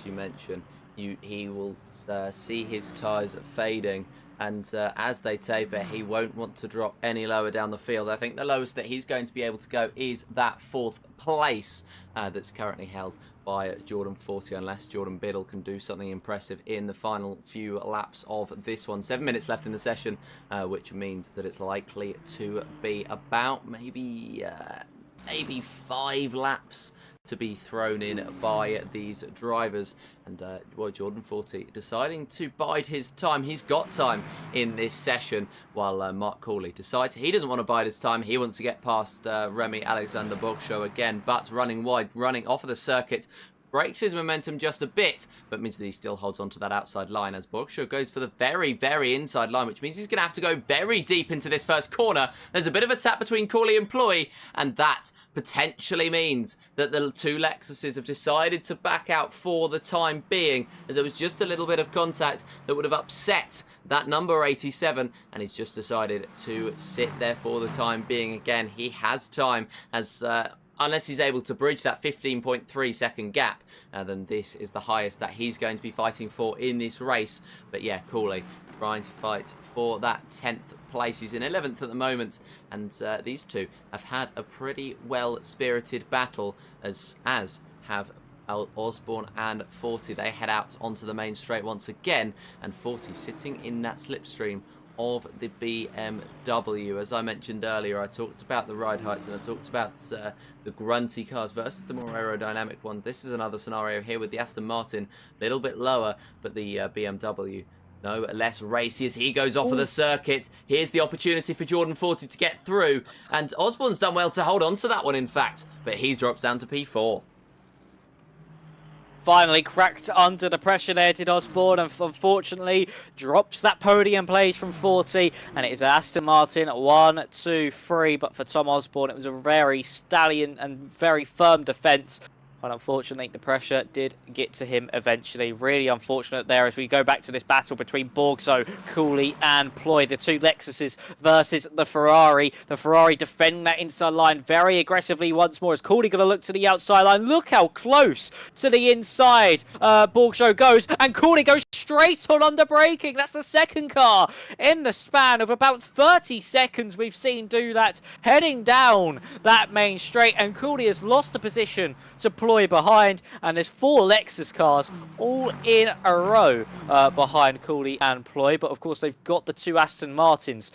you mentioned. He will see his tyres fading And as they taper, he won't want to drop any lower down the field. I think the lowest that he's going to be able to go is that 4th place that's currently held by Jordan 40, unless Jordan Biddle can do something impressive in the final few laps of this one. 7 minutes left in the session, which means that it's likely to be about maybe 5 laps to be thrown in by these drivers. And well, Jordan 40 deciding to bide his time. He's got time in this session, while Mark Cooley decides he doesn't want to bide his time. He wants to get past Remy Alexander Bogshow again, but running wide, running off of the circuit, breaks his momentum just a bit, but means that he still holds on to that outside line as Bogshow goes for the very, very inside line, which means he's going to have to go very deep into this first corner. There's a bit of a tap between Cooley and Ploy, and that potentially means that the 2 Lexuses have decided to back out for the time being, as there was just a little bit of contact that would have upset that number 87, and he's just decided to sit there for the time being. Again, he has time, as unless he's able to bridge that 15.3 second gap, then this is the highest that he's going to be fighting for in this race. But yeah, Cooley trying to fight for that 10th place. He's in 11th at the moment, and these two have had a pretty well-spirited battle, as have Osborne and 40. They head out onto the main straight once again, and 40 sitting in that slipstream of the BMW. As I mentioned earlier, I talked about the ride heights, and I talked about the grunty cars versus the more aerodynamic one. This is another scenario here with the Aston Martin, a little bit lower, but the BMW no less racy as he goes off of the circuit. Here's the opportunity for Jordan 40 to get through, and Osborne's done well to hold on to that one, in fact, but he drops down to P4. Finally cracked under the pressure there, did Osborne, and unfortunately drops that podium place from 40, and it is Aston Martin 1, 2, 3. But for Tom Osborne, it was a very stallion and very firm defence. But unfortunately, the pressure did get to him eventually. Really unfortunate there as we go back to this battle between Borgso, Cooley and Ploy. The 2 Lexuses versus the Ferrari. The Ferrari defending that inside line very aggressively once more. As Cooley going to look to the outside line. Look how close to the inside Borgso goes. And Cooley goes straight on under braking. That's the second car in the span of about 30 seconds we've seen do that. Heading down that main straight. And Cooley has lost the position to Ploy behind, and there's 4 Lexus cars all in a row behind Cooley and Ploy. But of course they've got the 2 Aston Martins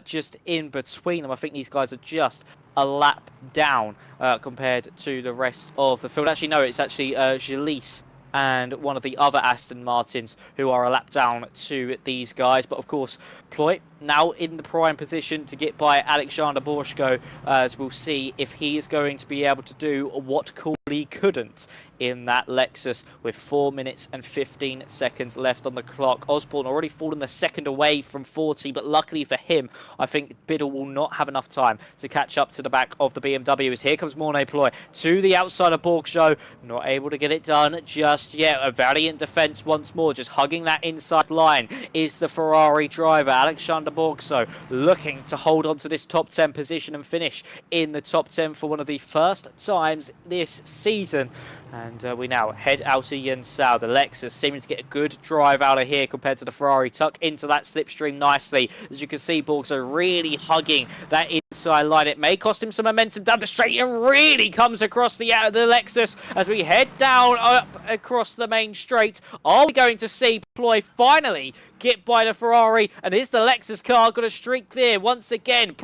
just in between them. I think these guys are just a lap down compared to the rest of the field. Actually no, it's actually Jalise and one of the other Aston Martins who are a lap down to these guys. But of course Ploy now in the prime position to get by Alexander Borshko, as we'll see if he is going to be able to do what Cooley couldn't in that Lexus with 4 minutes and 15 seconds left on the clock. Osborne already fallen the second away from 40, but luckily for him, I think Biddle will not have enough time to catch up to the back of the BMW. As here comes Mornay Ploy to the outside of Borgshow, not able to get it done just yet. A valiant defence once more, just hugging that inside line is the Ferrari driver, Alexander Borgso, looking to hold on to this top 10 position and finish in the top 10 for one of the first times this season. And we now head out to Yensao. The Lexus seeming to get a good drive out of here compared to the Ferrari. Tuck into that slipstream nicely. As you can see, Borgso really hugging that inside line. It may cost him some momentum down the straight. It really comes across the Lexus as we head down up across the main straight. Are we going to see Ploy finally get by the Ferrari? And is the Lexus car got a streak clear once again?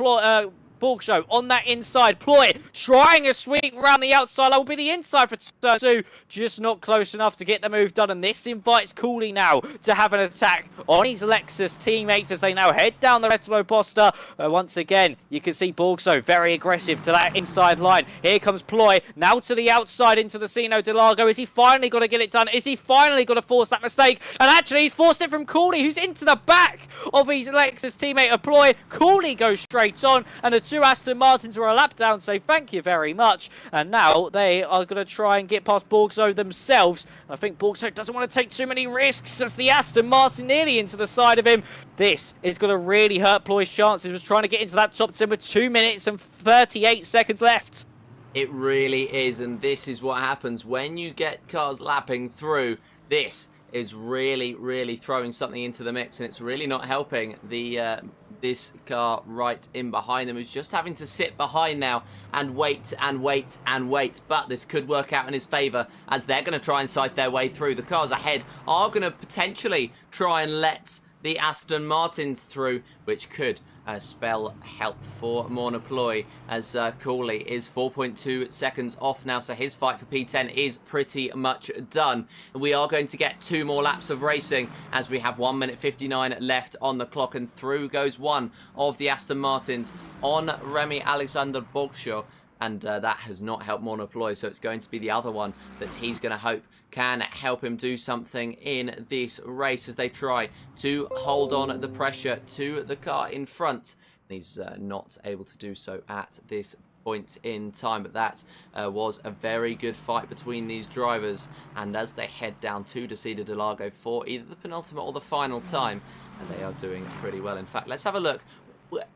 Borgshow on that inside. Ploy trying a sweep around the outside. That will be the inside for turn 2. Just not close enough to get the move done. And this invites Cooley now to have an attack on his Lexus teammates as they now head down the Retro Posta. Once again, you can see Borgshow very aggressive to that inside line. Here comes Ploy now to the outside into the Sino Delago. Is he finally going to get it done? Is he finally going to force that mistake? And actually, he's forced it from Cooley, who's into the back of his Lexus teammate of Ploy. Cooley goes straight on, and the 2 Aston Martins were a lap down, so thank you very much. And now they are going to try and get past Borgso themselves. I think Borgso doesn't want to take too many risks as the Aston Martin nearly into the side of him. This is going to really hurt Ploy's chances. He was trying to get into that top 10 with 2 minutes and 38 seconds left. It really is, and this is what happens when you get cars lapping through. This is really, really throwing something into the mix, and it's really not helping the this car right in behind them, who's just having to sit behind now and wait and wait and wait. But this could work out in his favour, as they're going to try and sight their way through. The cars ahead are going to potentially try and let the Aston Martin through, which could spell help for Monoploy, as Cooley is 4.2 seconds off now, so his fight for P10 is pretty much done. We are going to get 2 more laps of racing, as we have 1 minute 59 left on the clock, and through goes one of the Aston Martins on Remy Alexander Bogshaw, and that has not helped Monoploy, so it's going to be the other one that he's going to hope can help him do something in this race, as they try to hold on the pressure to the car in front. He's not able to do so at this point in time, but that was a very good fight between these drivers, and as they head down to Interlagos for either the penultimate or the final time, and they are doing pretty well. In fact, let's have a look.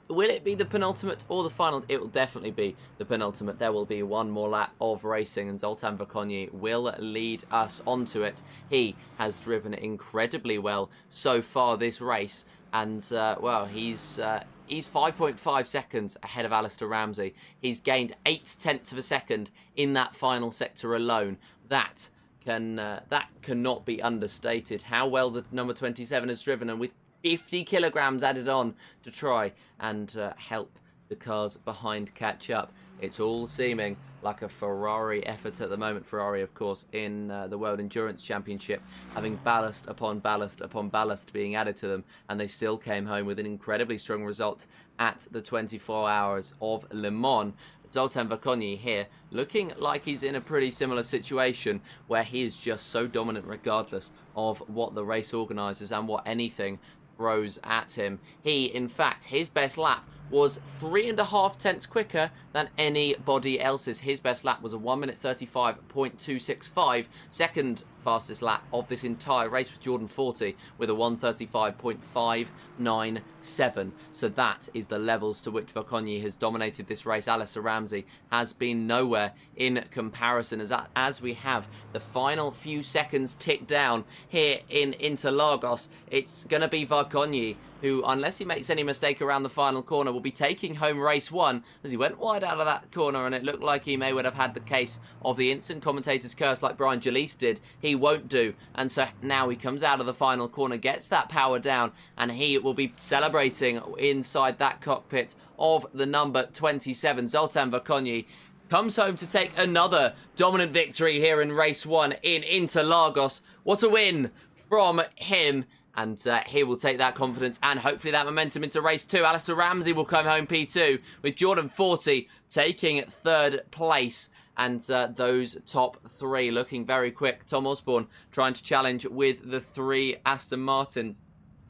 Will it be the penultimate or the final? It will definitely be the penultimate. There will be one more lap of racing, and Zoltan Verkonyi will lead us onto it. He has driven incredibly well so far this race, and well, he's 5.5 seconds ahead of Alistair Ramsey. He's gained 0.8 of a second in that final sector alone. That cannot be understated. How well the number 27 has driven, and with 50 kilograms added on to try and help the cars behind catch up. It's all seeming like a Ferrari effort at the moment. Ferrari, of course, in the World Endurance Championship, having ballast upon ballast upon ballast being added to them, and they still came home with an incredibly strong result at the 24 Hours of Le Mans. Zoltan Verkonyi here looking like he's in a pretty similar situation, where he is just so dominant regardless of what the race organisers and what anything throws at him. He, in fact, his best lap was 3.5 tenths quicker than anybody else's. His best lap was a 1 minute 35.265. Second fastest lap of this entire race was Jordan 40 with a 1:35.597. So that is the levels to which Verkonyi has dominated this race. Alistair Ramsey has been nowhere in comparison, as we have the final few seconds tick down here in Interlagos. It's going to be Verkonyi who, unless he makes any mistake around the final corner, will be taking home race 1, as he went wide out of that corner, and it looked like he may would have had the case of the instant commentator's curse like Brian Jalise did. He won't do, and so now he comes out of the final corner, gets that power down, and he will be celebrating inside that cockpit of the number 27. Zoltan Verkonyi comes home to take another dominant victory here in race 1 in Interlagos. What a win from him. And he will take that confidence and hopefully that momentum into race 2. Alistair Ramsey will come home P2, with Jordan 40 taking 3rd place. And those top 3 looking very quick. Tom Osborne trying to challenge with the 3 Aston Martins.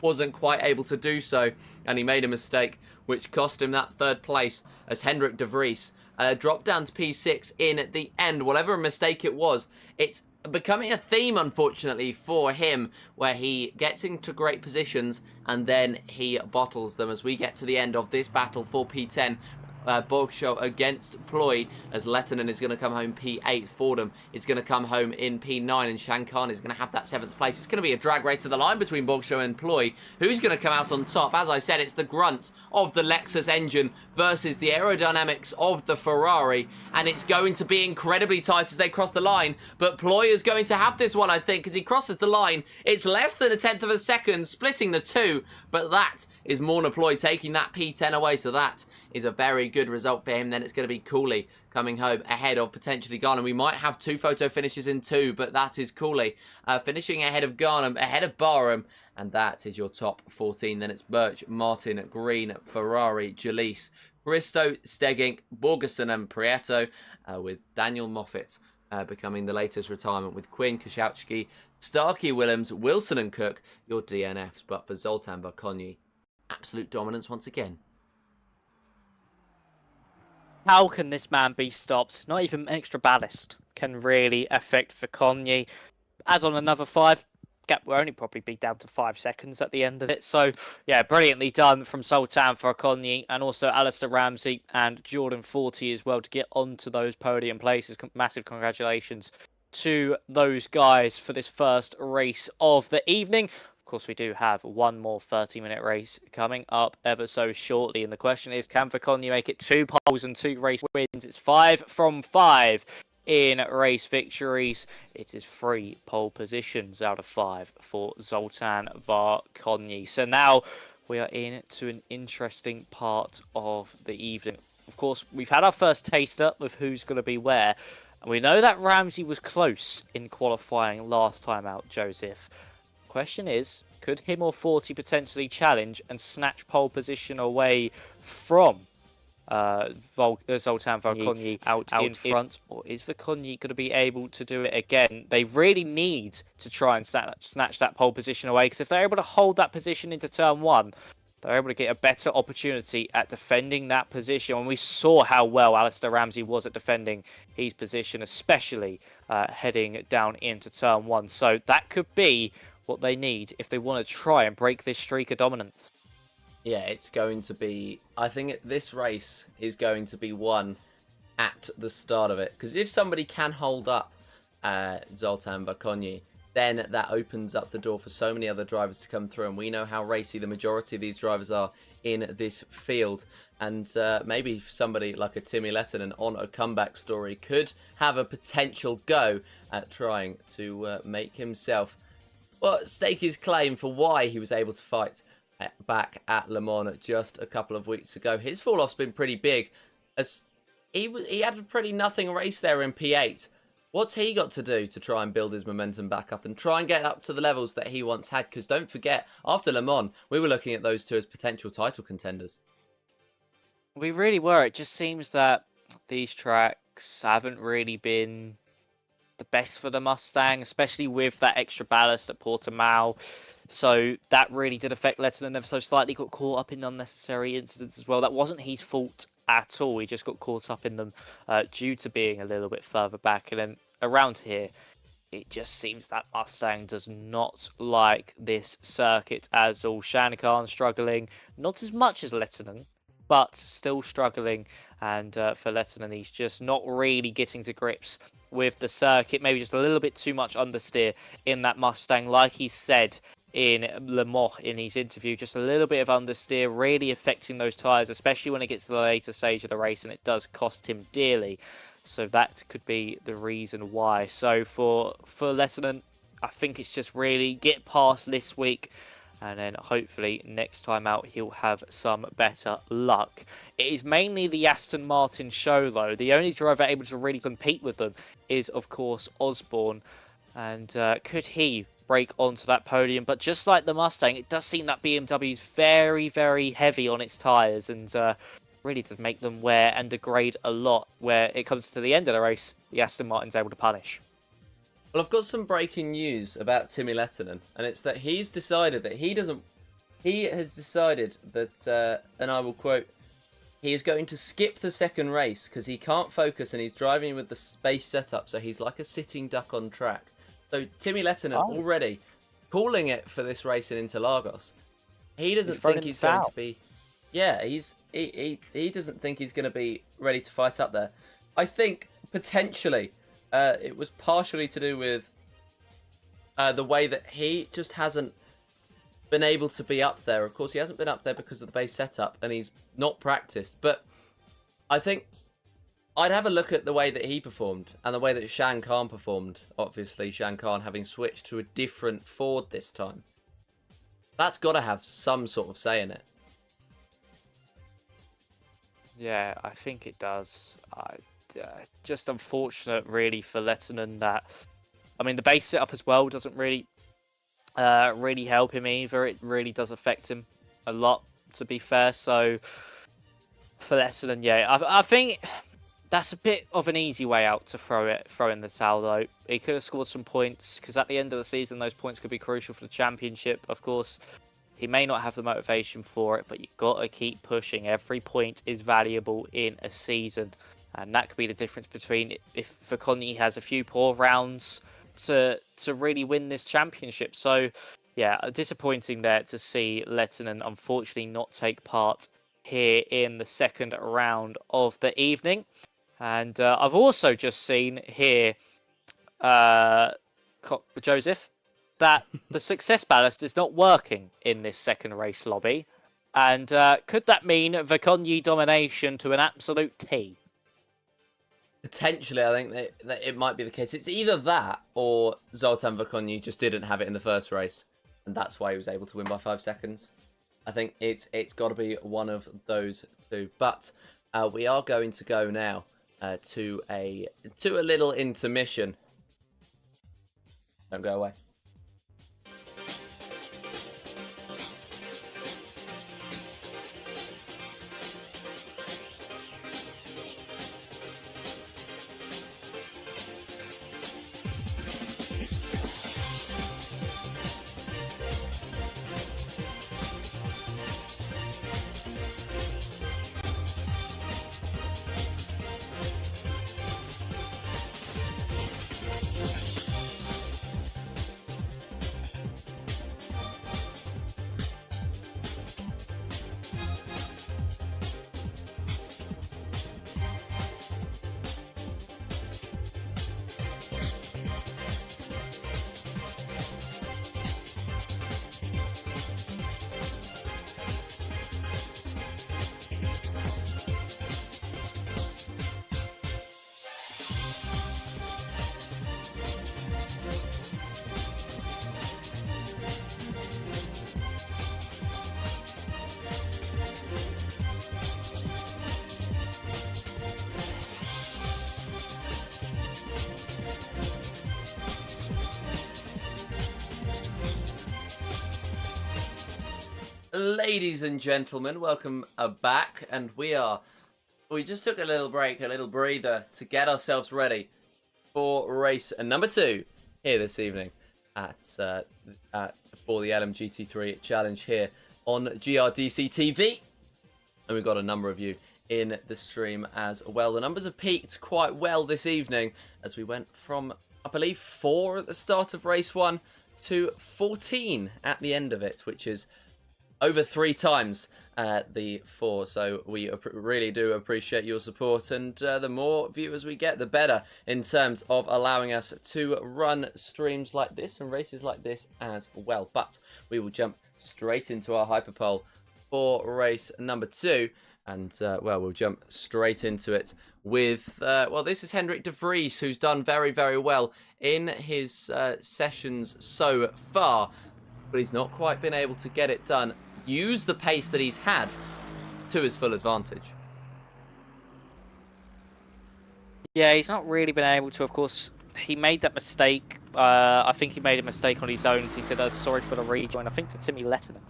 Wasn't quite able to do so, and he made a mistake, which cost him that 3rd place, as Hendrik de Vries dropped down to P6 in the end. Whatever mistake it was, it's becoming a theme, unfortunately, for him, where he gets into great positions and then he bottles them, as we get to the end of this battle for P10. Bogshaw against Ploy, as Lettinen is going to come home P8. Fordham is going to come home in P9, and Shankan is going to have that 7th place. It's going to be a drag race to the line between Bogshaw and Ploy. Who's going to come out on top? As I said, it's the grunt of the Lexus engine versus the aerodynamics of the Ferrari, and it's going to be incredibly tight as they cross the line, but Ploy is going to have this one, I think, as he crosses the line. It's less than 1/10 of a second, splitting the 2, but that is Morna Ploy taking that P10 away, so that is a very good result for him. Then it's going to be Cooley coming home ahead of potentially Garnham. We might have 2 photo finishes in 2, but that is Cooley finishing ahead of Garnham, ahead of Barham, and that is your top 14. Then it's Birch, Martin, Green, Ferrari, Jalise, Bristow, Steggink, Borgerson and Prieto, with Daniel Moffat becoming the latest retirement, with Quinn, Kashowski, Starkey, Willems, Wilson and Cook, your DNFs. But for Zoltan Verkonyi, absolute dominance once again. How can this man be stopped? Not even extra ballast can really affect Verkonyi. Add on another 5, gap will only probably be down to 5 seconds at the end of it. So, yeah, brilliantly done from Zoltan Verkonyi, and also Alistair Ramsey and Jordan 40 as well to get onto those podium places. Massive congratulations to those guys for this first race of the evening. Of course, we do have one more 30-minute race coming up ever so shortly. And the question is, can Verconyi make it 2 poles and 2 race wins? It's 5 from 5 in race victories. It is 3 pole positions out of 5 for Zoltan Verconyi. So now we are into an interesting part of the evening. Of course, we've had our first taster with who's going to be where. And we know that Ramsey was close in qualifying last time out, Joseph. Question is, could him or 40 potentially challenge and snatch pole position away from Zoltan Verconyi out in front? Or is Verconyi going to be able to do it again? They really need to try and snatch that pole position away, because if they're able to hold that position into turn 1, they're able to get a better opportunity at defending that position. And we saw how well Alistair Ramsey was at defending his position, especially heading down into turn 1. So that could be what they need if they want to try and break this streak of dominance. Yeah, it's going to be... I think this race is going to be won at the start of it. Because if somebody can hold up Zoltan Verconyi, then that opens up the door for so many other drivers to come through. And we know how racy the majority of these drivers are in this field. And maybe somebody like a Timmy Lettinen on a comeback story could have a potential go at trying to make himself, well, stake his claim for why he was able to fight back at Le Mans just a couple of weeks ago. His fall-off's been pretty big, as he had a pretty nothing race there in P8. What's he got to do to try and build his momentum back up and try and get up to the levels that he once had? Because don't forget, after Le Mans, we were looking at those two as potential title contenders. We really were. It just seems that these tracks haven't really been the best for the Mustang, especially with that extra ballast at Portimao. So that really did affect Lettinen ever so slightly. Got caught up in unnecessary incidents as well. That wasn't his fault at all. He just got caught up in them due to being a little bit further back. And then around here, it just seems that Mustang does not like this circuit as all. Shannon struggling, not as much as Lettinen, but still struggling. And for Lettinen, he's just not really getting to grips with the circuit. Maybe just a little bit too much understeer in that Mustang. Like he said in Le Mans in his interview, just a little bit of understeer really affecting those tyres, especially when it gets to the later stage of the race, and it does cost him dearly. So that could be the reason why. So for Lettinen, I think it's just really get past this week, and then hopefully next time out he'll have some better luck. It is mainly the Aston Martin show, though. The only driver able to really compete with them is, of course, Osborne. And could he break onto that podium? But just like the Mustang, it does seem that BMW is very, very heavy on its tyres, and really does make them wear and degrade a lot. Where it comes to the end of the race, the Aston Martin's able to punish. Well, I've got some breaking news about Timmy Lettinen, and it's that he has decided that, and I will quote, he is going to skip the second race because he can't focus and he's driving with the space setup, so he's like a sitting duck on track. So Timmy Lettinen already calling it for this race in Interlagos. He doesn't think he's going to be... Yeah, he doesn't think he's going to be ready to fight up there. I think, potentially... it was partially to do with the way that he just hasn't been able to be up there. Of course, he hasn't been up there because of the base setup, and he's not practiced. But I think I'd have a look at the way that he performed and the way that Shan Khan performed. Obviously, Shan Khan having switched to a different Ford this time. That's got to have some sort of say in it. Yeah, I think it does. Just unfortunate, really, for Lettinen that... I mean, the base setup as well doesn't really help him either. It really does affect him a lot, to be fair. So, for Lettinen, yeah, I think that's a bit of an easy way out to throw in the towel, though. He could have scored some points, because at the end of the season, those points could be crucial for the championship. Of course, he may not have the motivation for it, but you've got to keep pushing. Every point is valuable in a season. And that could be the difference between if Verconyi has a few poor rounds to really win this championship. So, yeah, disappointing there to see Lettinen unfortunately not take part here in the second round of the evening. And I've also just seen here Joseph, that the success ballast is not working in this second race lobby. And could that mean Viconyi domination to an absolute T? Potentially, I think that it might be the case. It's either that or Zoltan Viconyi just didn't have it in the first race, and that's why he was able to win by 5 seconds. I think it's got to be one of those two. But we are going to go now to a little intermission. Don't go away. Ladies and gentlemen, welcome back, and we just took a little break, a little breather to get ourselves ready for race number 2 here this evening for the LMGT3 challenge here on GRDC TV, and we've got a number of you in the stream as well. The numbers have peaked quite well this evening as we went from, I believe, 4 at the start of race 1 to 14 at the end of it, which is over 3 times the 4, so we really do appreciate your support, and the more viewers we get, the better in terms of allowing us to run streams like this and races like this as well. But we will jump straight into our hyperpole for race number 2, and well, we'll jump straight into it with well, this is Hendrik de Vries, who's done very, very well in his sessions so far, but he's not quite been able to get it done. Use the pace that he's had to his full advantage. Yeah, he's not really been able to. Of course, he made that mistake. I think he made a mistake on his own. He said, sorry for the rejoin, I think to Timmy Lettinen,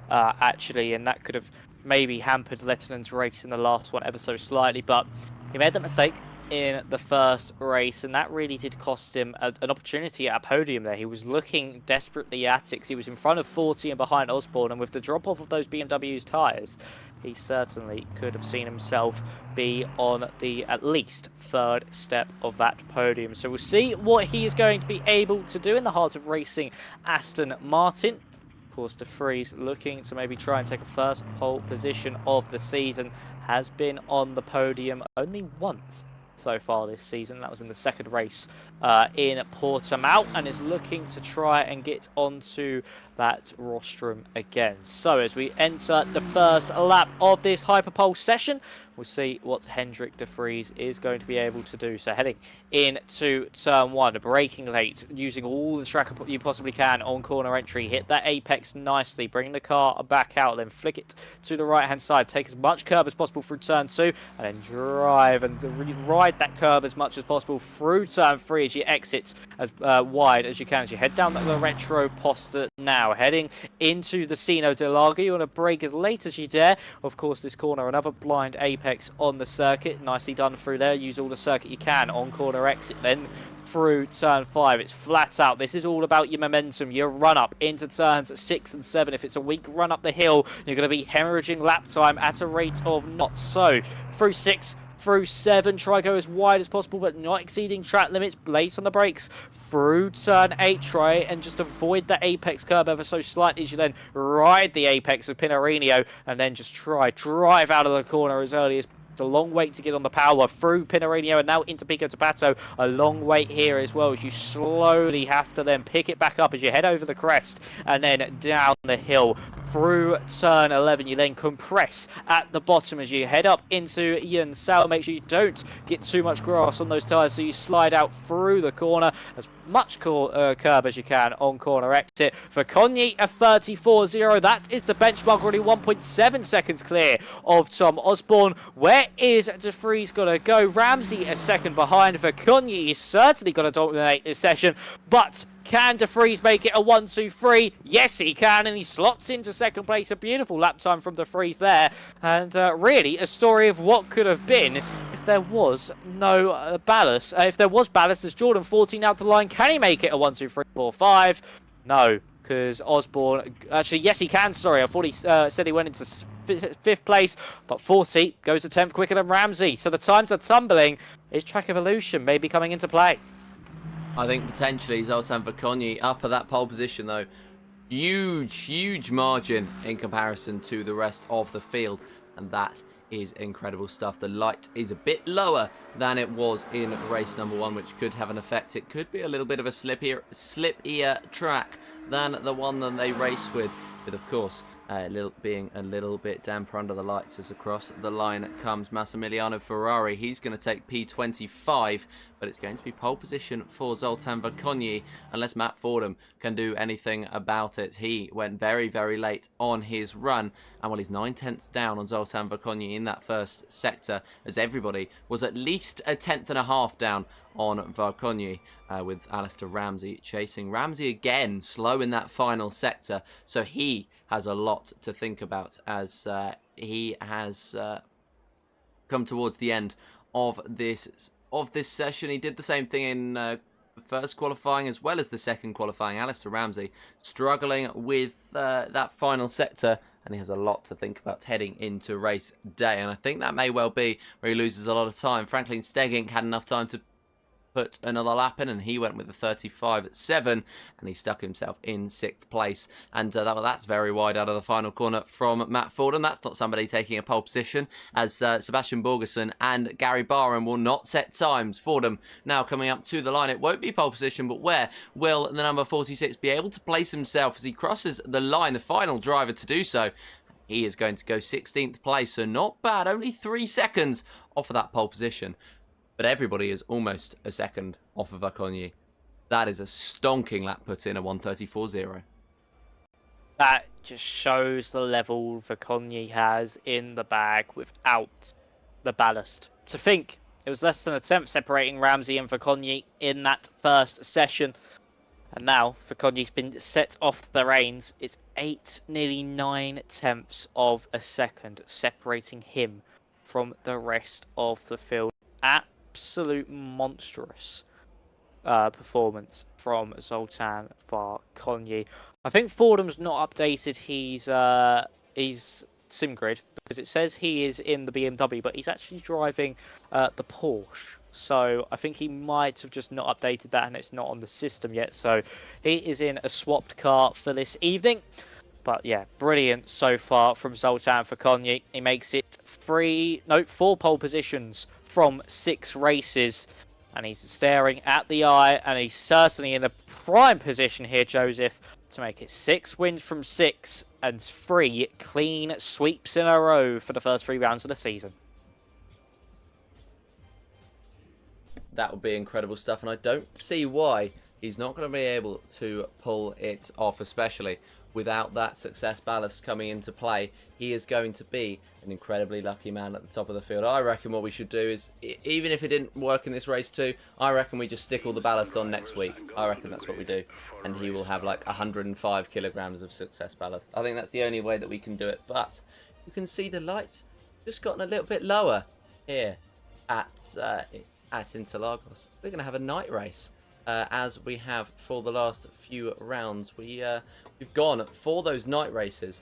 actually, and that could have maybe hampered Lettinen's race in the last one ever so slightly, but he made that mistake in the first race, and that really did cost him an opportunity at a podium there. He was looking desperately at it, 'cause he was in front of 40 and behind Osborne, and with the drop-off of those BMW's tyres, he certainly could have seen himself be on the at least 3rd step of that podium. So we'll see what he is going to be able to do in the heart of racing Aston Martin. Of course, de Vries looking to maybe try and take a first pole position of the season, has been on the podium only once so far this season. That was in the second race in Portimao, and is looking to try and get onto that rostrum again. So as we enter the first lap of this hyperpole session, we'll see what Hendrik de Vries is going to be able to do. So heading into turn 1, braking late, using all the track you possibly can on corner entry, hit that apex nicely, bring the car back out, then flick it to the right hand side, take as much curb as possible through turn 2, and then drive and ride that curb as much as possible through turn 3 as you exit as wide as you can, as you head down the retro posta now. Heading into the Sino de Largo, you want to brake as late as you dare. Of course, this corner, another blind apex on the circuit. Nicely done through there. Use all the circuit you can on corner exit, then through turn 5. It's flat out. This is all about your momentum, your run up into turns 6 and 7. If it's a weak run up the hill, you're going to be hemorrhaging lap time at a rate of knots. So through 6, through 7, try go as wide as possible, but not exceeding track limits. Late on the brakes. Through turn 8, try and just avoid the apex curb ever so slightly as you then ride the apex of Pinarino, and then just drive out of the corner as early as It's a long wait to get on the power through Pinarino and now into Pico de Pato. A long wait here as well as you slowly have to then pick it back up as you head over the crest and then down the hill through turn 11. You then compress at the bottom as you head up into Ian Sal. Make sure you don't get too much grass on those tyres, so you slide out through the corner as much curb as you can on corner exit. For Konyi, a 34.0. That is the benchmark, already 1.7 seconds clear of Tom Osborne. Where is De Vries going to go? Ramsey a second behind. For Konyi, he's certainly going to dominate this session, but can De Vries make it a 1-2-3? Yes, he can, and he slots into second place. A beautiful lap time from De Vries there, and really a story of what could have been if there was no ballast. If there was ballast, as Jordan 14 out the line, can he make it a 1-2-3-4-5? No, because Osborne, actually, yes, he can. Sorry, I thought he said he went into fifth place, but 40 goes to 10th quicker than Ramsey. So the times are tumbling. Is Track Evolution maybe coming into play? I think potentially Zoltan Vakonyi up at that pole position, though. Huge margin in comparison to the rest of the field, and that is incredible stuff. The light is a bit lower than it was in race number 1, which could have an effect. It could be a little bit of a slippier track than the one that they race with of course being a little bit damper under the lights. As across the line comes Massimiliano Ferrari. He's going to take P25, but it's going to be pole position for Zoltan Vakonyi unless Matt Fordham can do anything about it. He went very late on his run, and well, he's 9/10 down on Zoltan Vakonyi in that first sector, as everybody was at least a 10.5 down on Vakonyi, with Alistair Ramsey chasing. Ramsey again slow in that final sector, so he has a lot to think about as he has come towards the end of this session. He did the same thing in the first qualifying as well as the second qualifying. Alistair Ramsey struggling with that final sector, and he has a lot to think about heading into race day, and I think that may well be where he loses a lot of time. Franklin Stegink had enough time to put another lap in, and he went with a 35.7, and he stuck himself in 6th place. And that's very wide out of the final corner from Matt Fordham. That's not somebody taking a pole position, as Sebastian Borgerson and Gary Barham will not set times. Fordham now coming up to the line. It won't be pole position, but where will the number 46 be able to place himself as he crosses the line, the final driver to do so? He is going to go 16th place, so not bad, only 3 seconds off of that pole position. But everybody is almost a second off of Vakonyi. That is a stonking lap put in, a 1:34.0. That just shows the level Vakonyi has in the bag without the ballast. To think, it was less than a tenth separating Ramsey and Vakonyi in that first session. And now Vakonyi's been set off the reins. It's 8, nearly 9 tenths of a second separating him from the rest of the field. Absolute monstrous performance from Zoltan Vakonyi. I think Fordham's not updated his sim grid, because it says he is in the BMW, but he's actually driving the Porsche. So I think he might have just not updated that, and it's not on the system yet. So he is in a swapped car for this evening. But yeah, brilliant so far from Zoltan Vakonyi. He makes it 4 pole positions from 6 races. And he's staring at the eye, and he's certainly in a prime position here, Joseph, to make it 6 wins from 6 and 3 clean sweeps in a row for the first 3 rounds of the season. That would be incredible stuff, and I don't see why he's not going to be able to pull it off, especially without that success ballast coming into play. He is going to be an incredibly lucky man at the top of the field. I reckon what we should do is, even if it didn't work in this race too, I reckon we just stick all the ballast on next week. I reckon that's what we do. And he will have like 105 kilograms of success ballast. I think that's the only way that we can do it. But you can see the lights just gotten a little bit lower here at Interlagos. We're going to have a night race. As we have for the last few rounds. We've gone for those night races,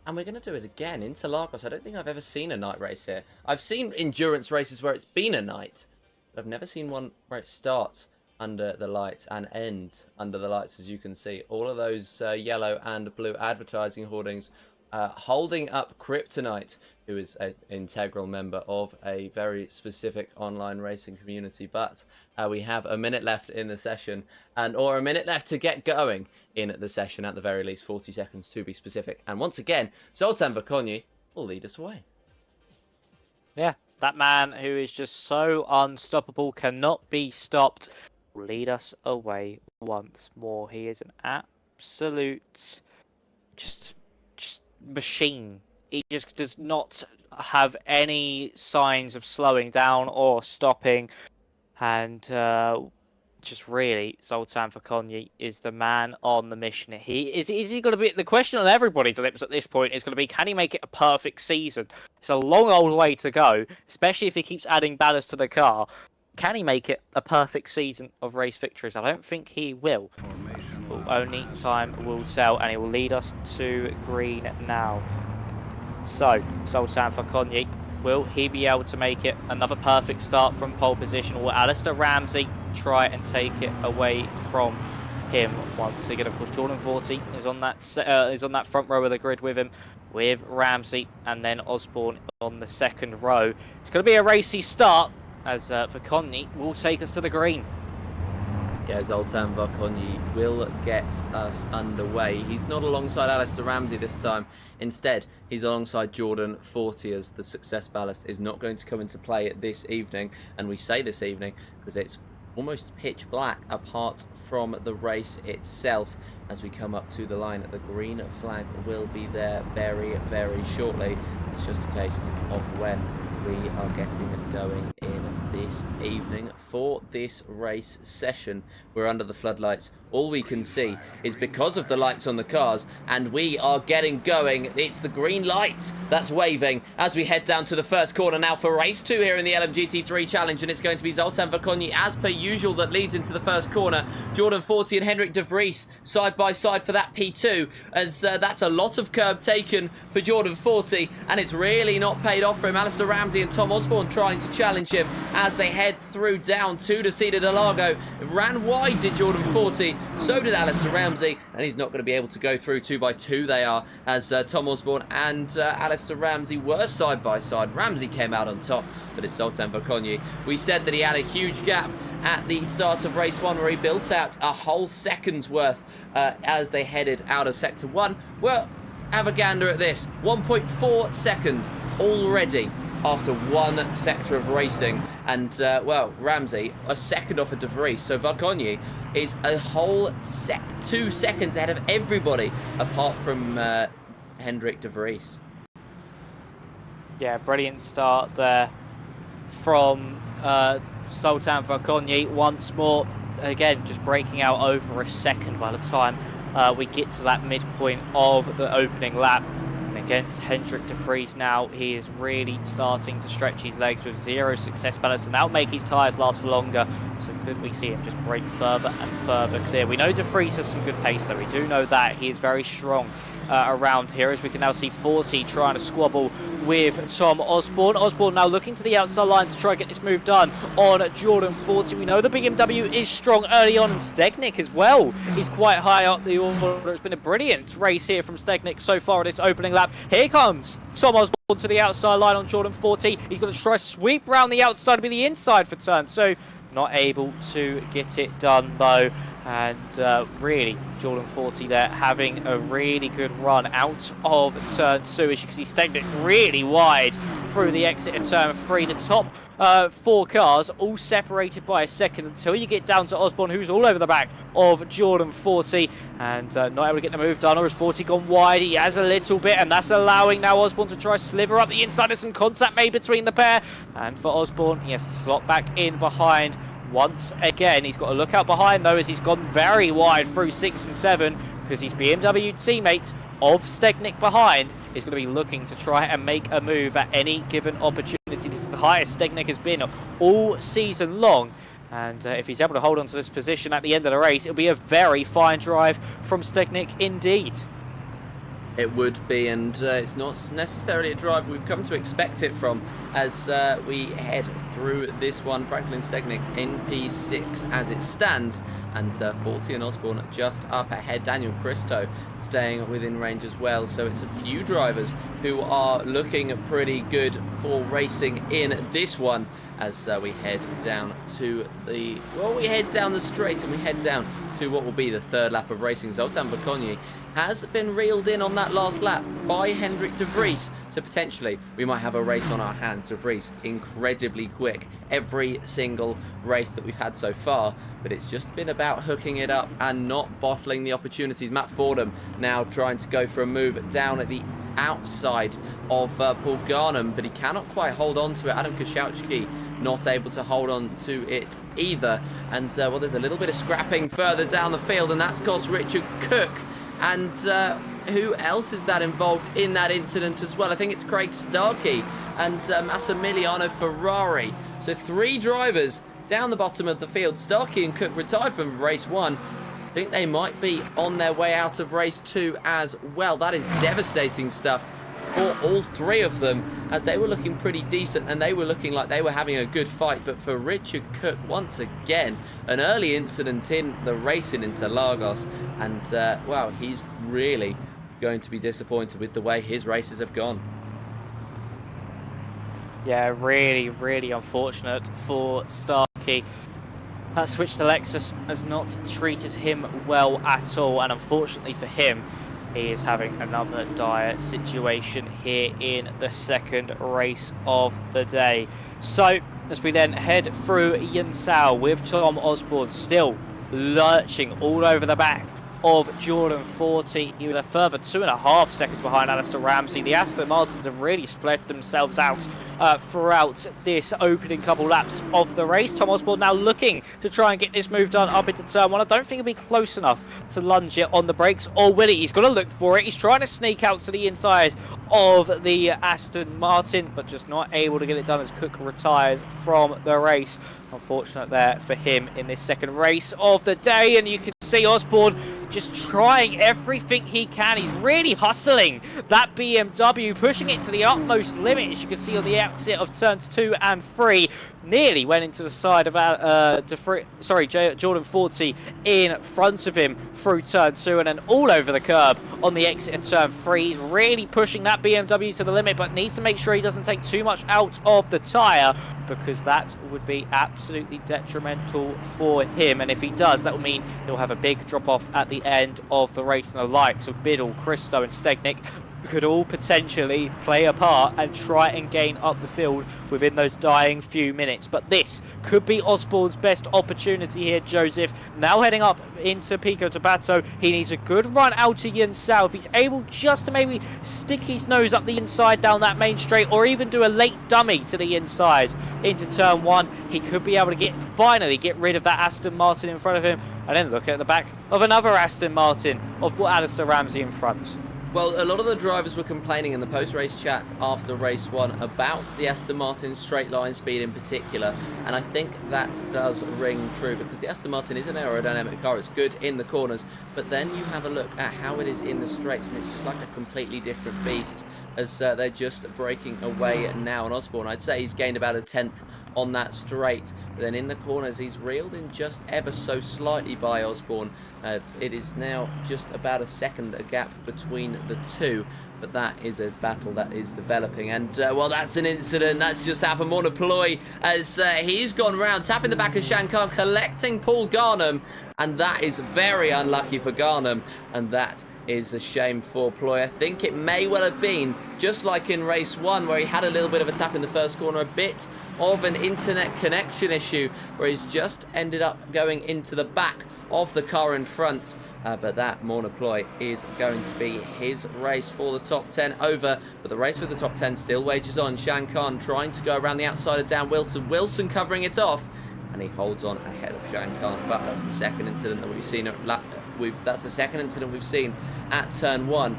and we're going to do it again. Interlagos, I don't think I've ever seen a night race here. I've seen endurance races where it's been a night, but I've never seen one where it starts under the lights and ends under the lights. As you can see, all of those yellow and blue advertising hoardings holding up Kryptonite, who is an integral member of a very specific online racing community. But we have a minute left in the session, or a minute left to get going in the session, at the very least, 40 seconds to be specific. And once again, Zoltan Vakonyi will lead us away. Yeah, that man who is just so unstoppable, cannot be stopped, will lead us away once more. He is an absolute just machine. He just does not have any signs of slowing down or stopping, and just really, Zoltan Vakonyi is the man on the mission. Is he going to be, the question on everybody's lips at this point is going to be, can he make it a perfect season? It's a long old way to go, especially if he keeps adding ballast to the car. Can he make it a perfect season of race victories? I don't think he will. Only time will tell, and he will lead us to green now. So, Zoltan Vakonyi, will he be able to make it another perfect start from pole position? Will Alistair Ramsey try and take it away from him once again? Of course, Jordan 40 is on that front row of the grid with him, with Ramsey, and then Osborne on the second row. It's going to be a racy start, as Vakonyi will take us to the green. Yeah, Zoltan Vakonyi will get us underway. He's not alongside Alistair Ramsey this time. Instead, he's alongside Jordan 40, as the success ballast is not going to come into play this evening. And we say this evening because it's almost pitch black apart from the race itself. As we come up to the line, the green flag will be there very, very shortly. It's just a case of when we are getting going in this evening for this race session. We're under the floodlights. All we can see is because of the lights on the cars, and we are getting going. It's the green light that's waving as we head down to the first corner now for race 2 here in the LMGT3 challenge, and it's going to be Zoltan Vakonyi as per usual that leads into the first corner. Jordan 40 and Hendrik de Vries side by side for that P2, as that's a lot of curb taken for Jordan 40, and it's really not paid off for him. Alistair Ramsey and Tom Osborne trying to challenge him as they head through down to the Interlagos. Ran wide did Jordan 40, so did Alistair Ramsey, and he's not going to be able to go through 2 by 2 they are, as Tom Osborne and Alistair Ramsey were side by side. Ramsey came out on top, but it's Zoltan Vakonyi. We said that he had a huge gap at the start of race 1 where he built out a whole second's worth as they headed out of sector 1. Well, have a gander at this. 1.4 seconds already after 1 sector of racing, and well, Ramsey a second off of De Vries, so Vakonyi is a whole 2 seconds ahead of everybody apart from Hendrik de Vries. Yeah, brilliant start there from Zoltan Vakonyi once more. Again, just breaking out over a second by the time we get to that midpoint of the opening lap. Against Hendrik de Vries now, he is really starting to stretch his legs with 0 success ballast, and that'll make his tyres last for longer. So could we see him just break further and further clear? We know de Vries has some good pace though, we do know that. He is very strong around here, as we can now see 40 trying to squabble with Tom Osborne. Osborne now looking to the outside line to try and get this move done on Jordan 40. We know the BMW is strong early on, and Stegnik as well. He's quite high up the order. It's been a brilliant race here from Stegnik so far in this opening lap. Here comes Tom Osborne to the outside line on Jordan 40. He's going to try sweep round the outside and be the inside for turn 2. Not able to get it done though. And really, Jordan 40 there having a really good run out of turn 2. As you can see, Stegnik really wide through the exit of turn 3. The top 4 cars all separated by a second until you get down to Osborne, who's all over the back of Jordan 40 and not able to get the move done. Or has 40 gone wide? He has a little bit, and that's allowing now Osborne to try sliver up the inside. There's some contact made between the pair, and for Osborne, he has to slot back in behind. Once again, he's got to look out behind though, as he's gone very wide through 6 and 7, because his BMW teammate of Stegnik behind is going to be looking to try and make a move at any given opportunity. This is the highest Stegnik has been all season long, and if he's able to hold on to this position at the end of the race, it'll be a very fine drive from Stegnik indeed. It would be, and it's not necessarily a drive we've come to expect it from as we head through this one. Franklin Stegnick in P6 as it stands, and 40 and Osborne just up ahead. Daniel Christo staying within range as well, so it's a few drivers who are looking pretty good for racing in this one as we head down to the, well, we head down the straight and we head down to what will be the third lap of racing. Zoltan Vakonyi has been reeled in on that last lap by Hendrik de Vries, so potentially we might have a race on our hands. De Vries incredibly quick every single race that we've had so far, but it's just been about hooking it up and not bottling the opportunities. Matt Fordham now trying to go for a move down at the outside of Paul Garnham, but he cannot quite hold on to it. Adam Koszałczyk not able to hold on to it either, and well, there's a little bit of scrapping further down the field, and that's cost Richard Cook. And who else is that involved in that incident as well? I think it's Craig Starkey and Massimiliano Ferrari. So 3 drivers down the bottom of the field. Starkey and Cook retired from race 1. I think they might be on their way out of race 2 as well. That is devastating stuff for all 3 of them, as they were looking pretty decent and they were looking like they were having a good fight. But for Richard Cook, once again, an early incident in the race in Interlagos, and wow, he's really going to be disappointed with the way his races have gone. Yeah, really, really unfortunate for Starkey. That switch to Lexus has not treated him well at all, and unfortunately for him, he is having another dire situation here in the second race of the day. So, as we then head through Yinsao with Tom Osborne still lurching all over the back of Jordan 40. He was a further 2.5 seconds behind Alistair Ramsey. The Aston Martins have really split themselves out throughout this opening couple laps of the race. Tom Osborne now looking to try and get this move done up into turn 1. I don't think he'll be close enough to lunge it on the brakes, or will he? He's got to look for it. He's trying to sneak out to the inside of the Aston Martin, but just not able to get it done as Cook retires from the race. Unfortunate there for him in this second race of the day, and you can see Osborne just trying everything he can. He's really hustling that BMW, pushing it to the utmost limit, as you can see on the exit of turns 2 and 3. Nearly went into the side of Jordan 40 in front of him through turn 2, and then all over the curb on the exit of turn 3. He's really pushing that BMW to the limit, but needs to make sure he doesn't take too much out of the tyre, because that would be absolutely detrimental for him. And if he does, that will mean he'll have a big drop off at the end of the race, and the likes of Biddle, Christo and Stegnick could all potentially play a part and try and gain up the field within those dying few minutes. But this could be Osborne's best opportunity here, Joseph. Now heading up into Pico Tabato, he needs a good run out to Yinsao. If he's able just to maybe stick his nose up the inside down that main straight, or even do a late dummy to the inside into turn 1, he could be able to finally get rid of that Aston Martin in front of him, and then look at the back of another Aston Martin of Alistair Ramsey in front. Well, a lot of the drivers were complaining in the post-race chat after race 1 about the Aston Martin straight line speed in particular, and I think that does ring true, because the Aston Martin is an aerodynamic car. It's good in the corners, but then you have a look at how it is in the straights, and it's just like a completely different beast, as they're just breaking away now. And Osborne, I'd say he's gained about a 10th on that straight, but then in the corners he's reeled in just ever so slightly by Osborne. It is now just about a second gap between the two, but that is a battle that is developing. And well, that's an incident that's just happened. Morna Ploy, as he's gone round, tapping the back of Shankar, collecting Paul Garnham, and that is very unlucky for Garnham, and that is a shame for Ploy. I think it may well have been, just like in race 1, where he had a little bit of a tap in the first corner, a bit of an internet connection issue, where he's just ended up going into the back of the car in front. But that Morna Ploy is going to be his race for the top 10 over. But the race for the top 10 still wages on. Shan Khan trying to go around the outside of Dan Wilson. Wilson covering it off, and he holds on ahead of Shan Khan. But that's the second incident that we've seen that's the second incident we've seen at turn 1.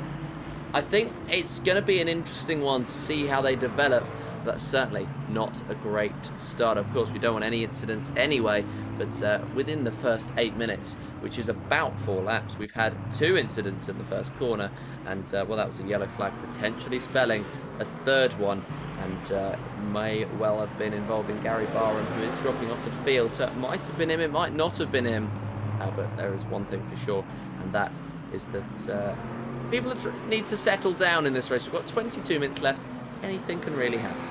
I think it's going to be an interesting one to see how they develop. That's certainly not a great start. Of course, we don't want any incidents anyway, but within the first 8 minutes, which is about 4 laps. We've had 2 incidents in the first corner, and well, that was a yellow flag, potentially spelling a third one, and may well have been involving Gary Barham, who is dropping off the field. So it might have been him, it might not have been him, but there is one thing for sure, and that is that people need to settle down in this race. We've got 22 minutes left. Anything can really happen.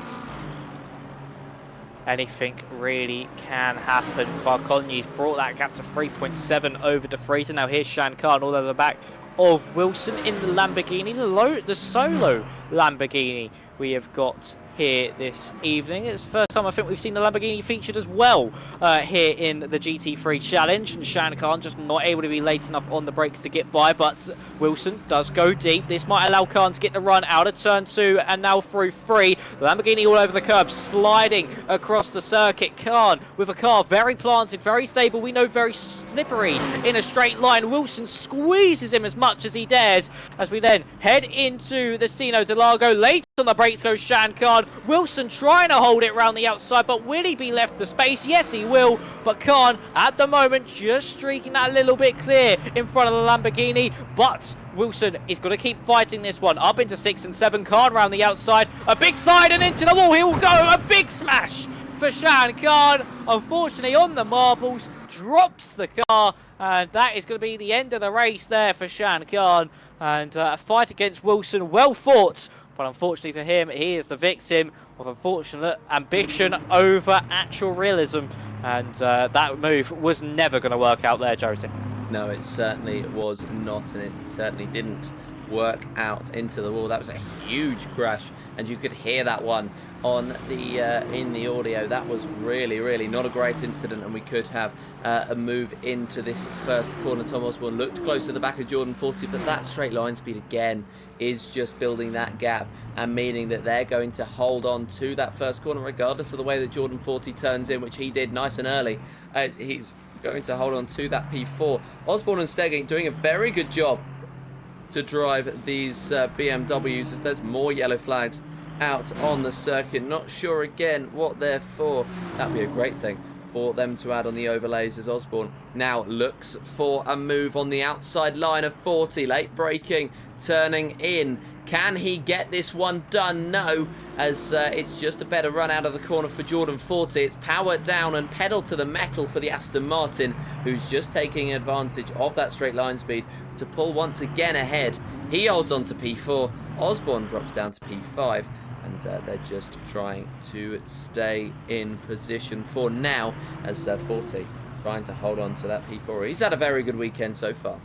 Anything really can happen. Farconyi's brought that gap to 3.7 over De Vriese. Now here's Shan Khan all over the back of Wilson in the Lamborghini, the solo Lamborghini we have got here this evening. It's the first time I think we've seen the Lamborghini featured as well here in the GT3 challenge, and Shan Khan just not able to be late enough on the brakes to get by, but Wilson does go deep. This might allow Khan to get the run out of turn 2 and now through 3. The Lamborghini all over the curb, sliding across the circuit. Khan with a car very planted, very stable, we know very slippery in a straight line. Wilson squeezes him as much as he dares as we then head into the Sino de Lago. Late on the brakes goes Shan Khan. Wilson trying to hold it round the outside, but will he be left the space? Yes, he will, but Khan at the moment just streaking that a little bit clear in front of the Lamborghini, but Wilson is going to keep fighting this one. Up into 6 and 7, Khan round the outside, a big slide and into the wall, he will go, a big smash for Shan Khan, unfortunately on the marbles, drops the car, and that is going to be the end of the race there for Shan Khan, and a fight against Wilson, well fought. But unfortunately for him, he is the victim of unfortunate ambition over actual realism. And that move was never going to work out there, Josie. No, it certainly was not, and it certainly didn't work out into the wall. That was a huge crash, and you could hear that one on the in the audio. That was really not a great incident, and we could have a move into this first corner. Tom Osborne looked close to the back of Jordan 40, but that straight line speed again is just building that gap and meaning that they're going to hold on to that first corner regardless of the way that Jordan 40 turns in, which he did nice and early. He's going to hold on to that P4. Osborne and Stegging doing a very good job to drive these BMWs as there's more yellow flags out on the circuit. Not sure again what they're for. That'd be a great thing for them to add on the overlays as Osborne now looks for a move on the outside line of 40. Late braking, turning in. Can he get this one done? No, as it's just a better run out of the corner for Jordan 40. It's power down and pedal to the metal for the Aston Martin, who's just taking advantage of that straight line speed to pull once again ahead. He holds on to P4. Osborne drops down to P5. And they're just trying to stay in position for now as 40 trying to hold on to that P4. He's had a very good weekend so far.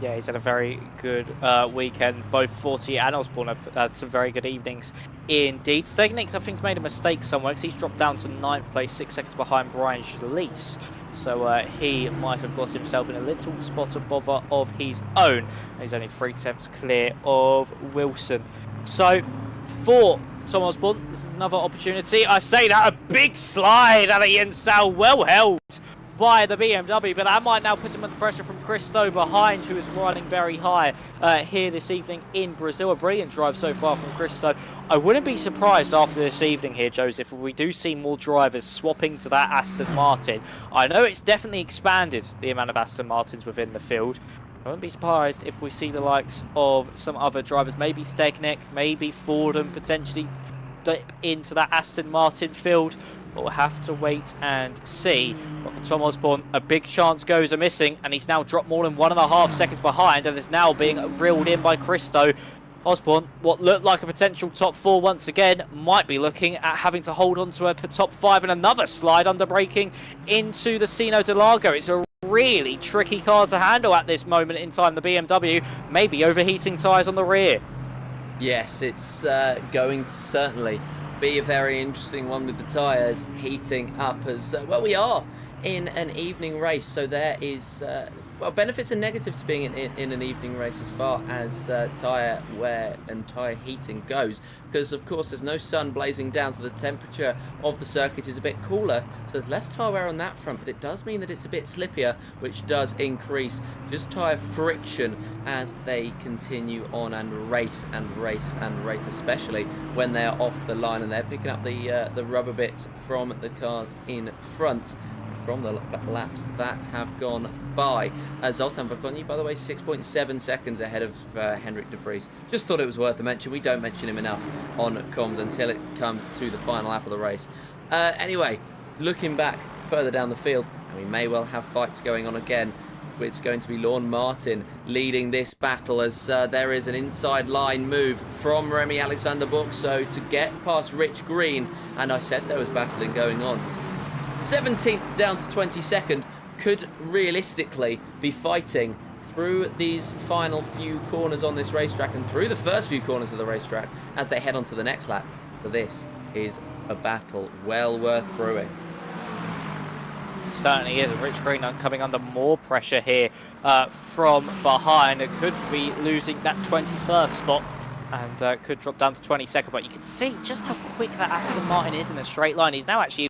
Yeah, he's had a very good weekend. Both 40 and Osborne have had some very good evenings indeed. Stegnick, I think, has made a mistake somewhere because he's dropped down to 9th place, 6 seconds behind Brian Jalise. So he might have got himself in a little spot of bother of his own. He's only 3 attempts clear of Wilson. So for Tom Osborne, this is another opportunity. I say that, a big slide out of Jensal, well held by the BMW, but that might now put him under pressure from Cristo behind, who is riding very high here this evening in Brazil. A brilliant drive so far from Cristo. I wouldn't be surprised after this evening here, Joseph, if we do see more drivers swapping to that Aston Martin. I know it's definitely expanded the amount of Aston Martins within the field. I wouldn't be surprised if we see the likes of some other drivers, maybe Stegnick, maybe Fordham, potentially dip into that Aston Martin field. But we'll have to wait and see. But for Tom Osborne, a big chance goes a-missing, and he's now dropped more than 1.5 seconds behind, and is now being reeled in by Cristo. Osborne, what looked like a potential top 4 once again, might be looking at having to hold on to a top 5 and another slide under braking into the Sino de Lago. It's a really tricky car to handle at this moment in time. The BMW may be overheating tyres on the rear. Yes, it's going to certainly be a very interesting one with the tyres heating up as well. We are in an evening race, so there is well, benefits and negatives to being in an evening race as far as tyre wear and tyre heating goes, because of course there's no sun blazing down, so the temperature of the circuit is a bit cooler, so there's less tyre wear on that front, but it does mean that it's a bit slippier, which does increase just tyre friction as they continue on and race and race and race, especially when they're off the line and they're picking up the rubber bits from the cars in front from the laps that have gone by. Zoltan Vakonyi, by the way, 6.7 seconds ahead of Henrik de Vries. Just thought it was worth a mention. We don't mention him enough on comms until it comes to the final lap of the race. Anyway, looking back further down the field, and we may well have fights going on again. It's going to be Lorne Martin leading this battle as there is an inside line move from Remy Alexander Bourgseau to get past Rich Green, and I said there was battling going on. 17th down to 22nd, could realistically be fighting through these final few corners on this racetrack and through the first few corners of the racetrack as they head on to the next lap. So this is a battle well worth brewing. Certainly is. Rich Green coming under more pressure here from behind. It could be losing that 21st spot and could drop down to 22nd, but you can see just how quick that Aston Martin is in a straight line. He's now actually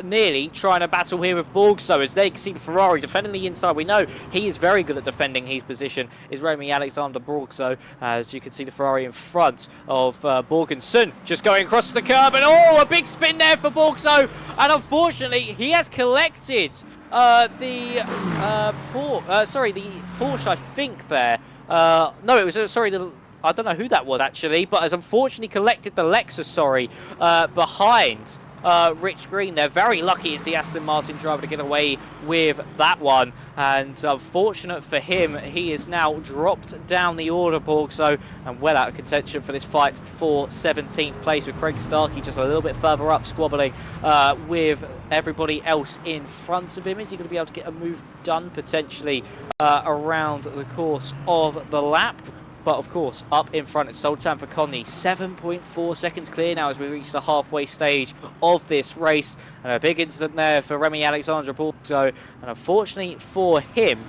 nearly trying to battle here with Bourgseau as they can see the Ferrari defending the inside. We know he is very good at defending his position, is Remy Alexander Bourgseau, as you can see the Ferrari in front of Borgensen just going across the curb, and oh, a big spin there for Bourgseau, and unfortunately he has collected the Porsche, I think there. No, it was I don't know who that was actually, but has unfortunately collected the Lexus, behind Rich Green. They're very lucky it's the Aston Martin driver to get away with that one, and unfortunate for him, he is now dropped down the order, Bourgseau, and well out of contention for this fight for 17th place, with Craig Starkey just a little bit further up, squabbling with everybody else in front of him. Is he going to be able to get a move done potentially around the course of the lap? But of course, up in front, it's Zoltan Vakonyi, 7.4 seconds clear now as we reach the halfway stage of this race. And a big incident there for Remy Alexander Bourgseau. And unfortunately for him,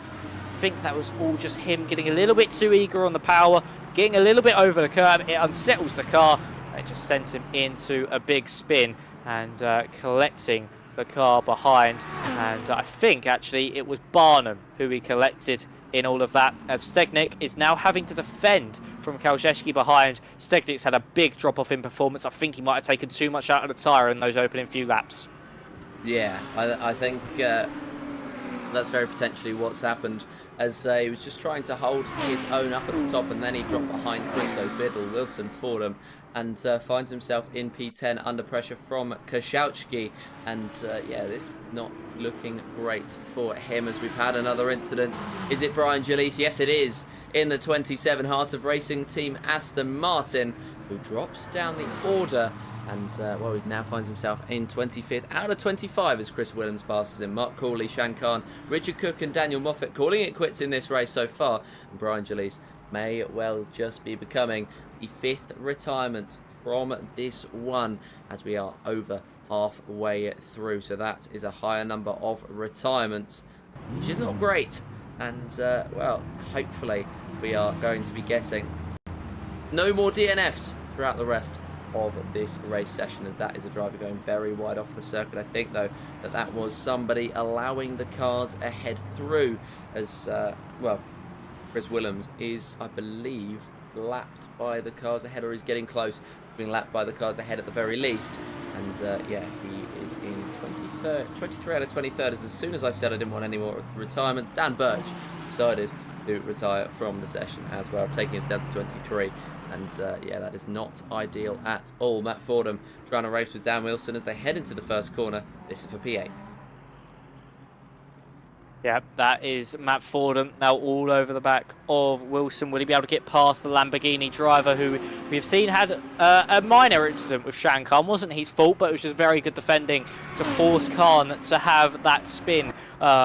I think that was all just him getting a little bit too eager on the power, getting a little bit over the curb. It unsettles the car. It just sends him into a big spin and collecting the car behind. And I think actually it was Barnum who he collected in all of that, as Stegnik is now having to defend from Kalszewski behind. Stegnik's had a big drop-off in performance. I think he might have taken too much out of the tyre in those opening few laps. Yeah, I think that's very potentially what's happened, as he was just trying to hold his own up at the top, and then he dropped behind Christo, Biddle, Wilson, Fordham, and finds himself in P10 under pressure from Kalszewski. And yeah, this not looking great for him, as we've had another incident. Is it Brian Gillies? Yes, it is, in the 27 Heart of Racing team Aston Martin, who drops down the order. And, well, he now finds himself in 25th out of 25 as Chris Williams passes him. Mark Cooley, Shan Khan, Richard Cook and Daniel Moffat calling it quits in this race so far. And Brian Gillies may well just be becoming the 5th retirement from this one, as we are over halfway through. So that is a higher number of retirements, which is not great. And, well, hopefully we are going to be getting no more DNFs throughout the rest of this race session, as that is a driver going very wide off the circuit. I think though that was somebody allowing the cars ahead through, as well, Chris Williams is, I believe, lapped by the cars ahead, or is getting close to being lapped by the cars ahead at the very least. And yeah, he is in 23 out of 23rd, as soon as I said I didn't want any more retirements, Dan Birch decided to retire from the session as well, taking us down to 23. And yeah, that is not ideal at all. Matt Fordham trying to race with Dan Wilson as they head into the first corner. This is for P8. Yeah, that is Matt Fordham now all over the back of Wilson. Will he be able to get past the Lamborghini driver, who we've seen had a minor incident with Shan Khan? Wasn't his fault, but it was just very good defending to force Khan to have that spin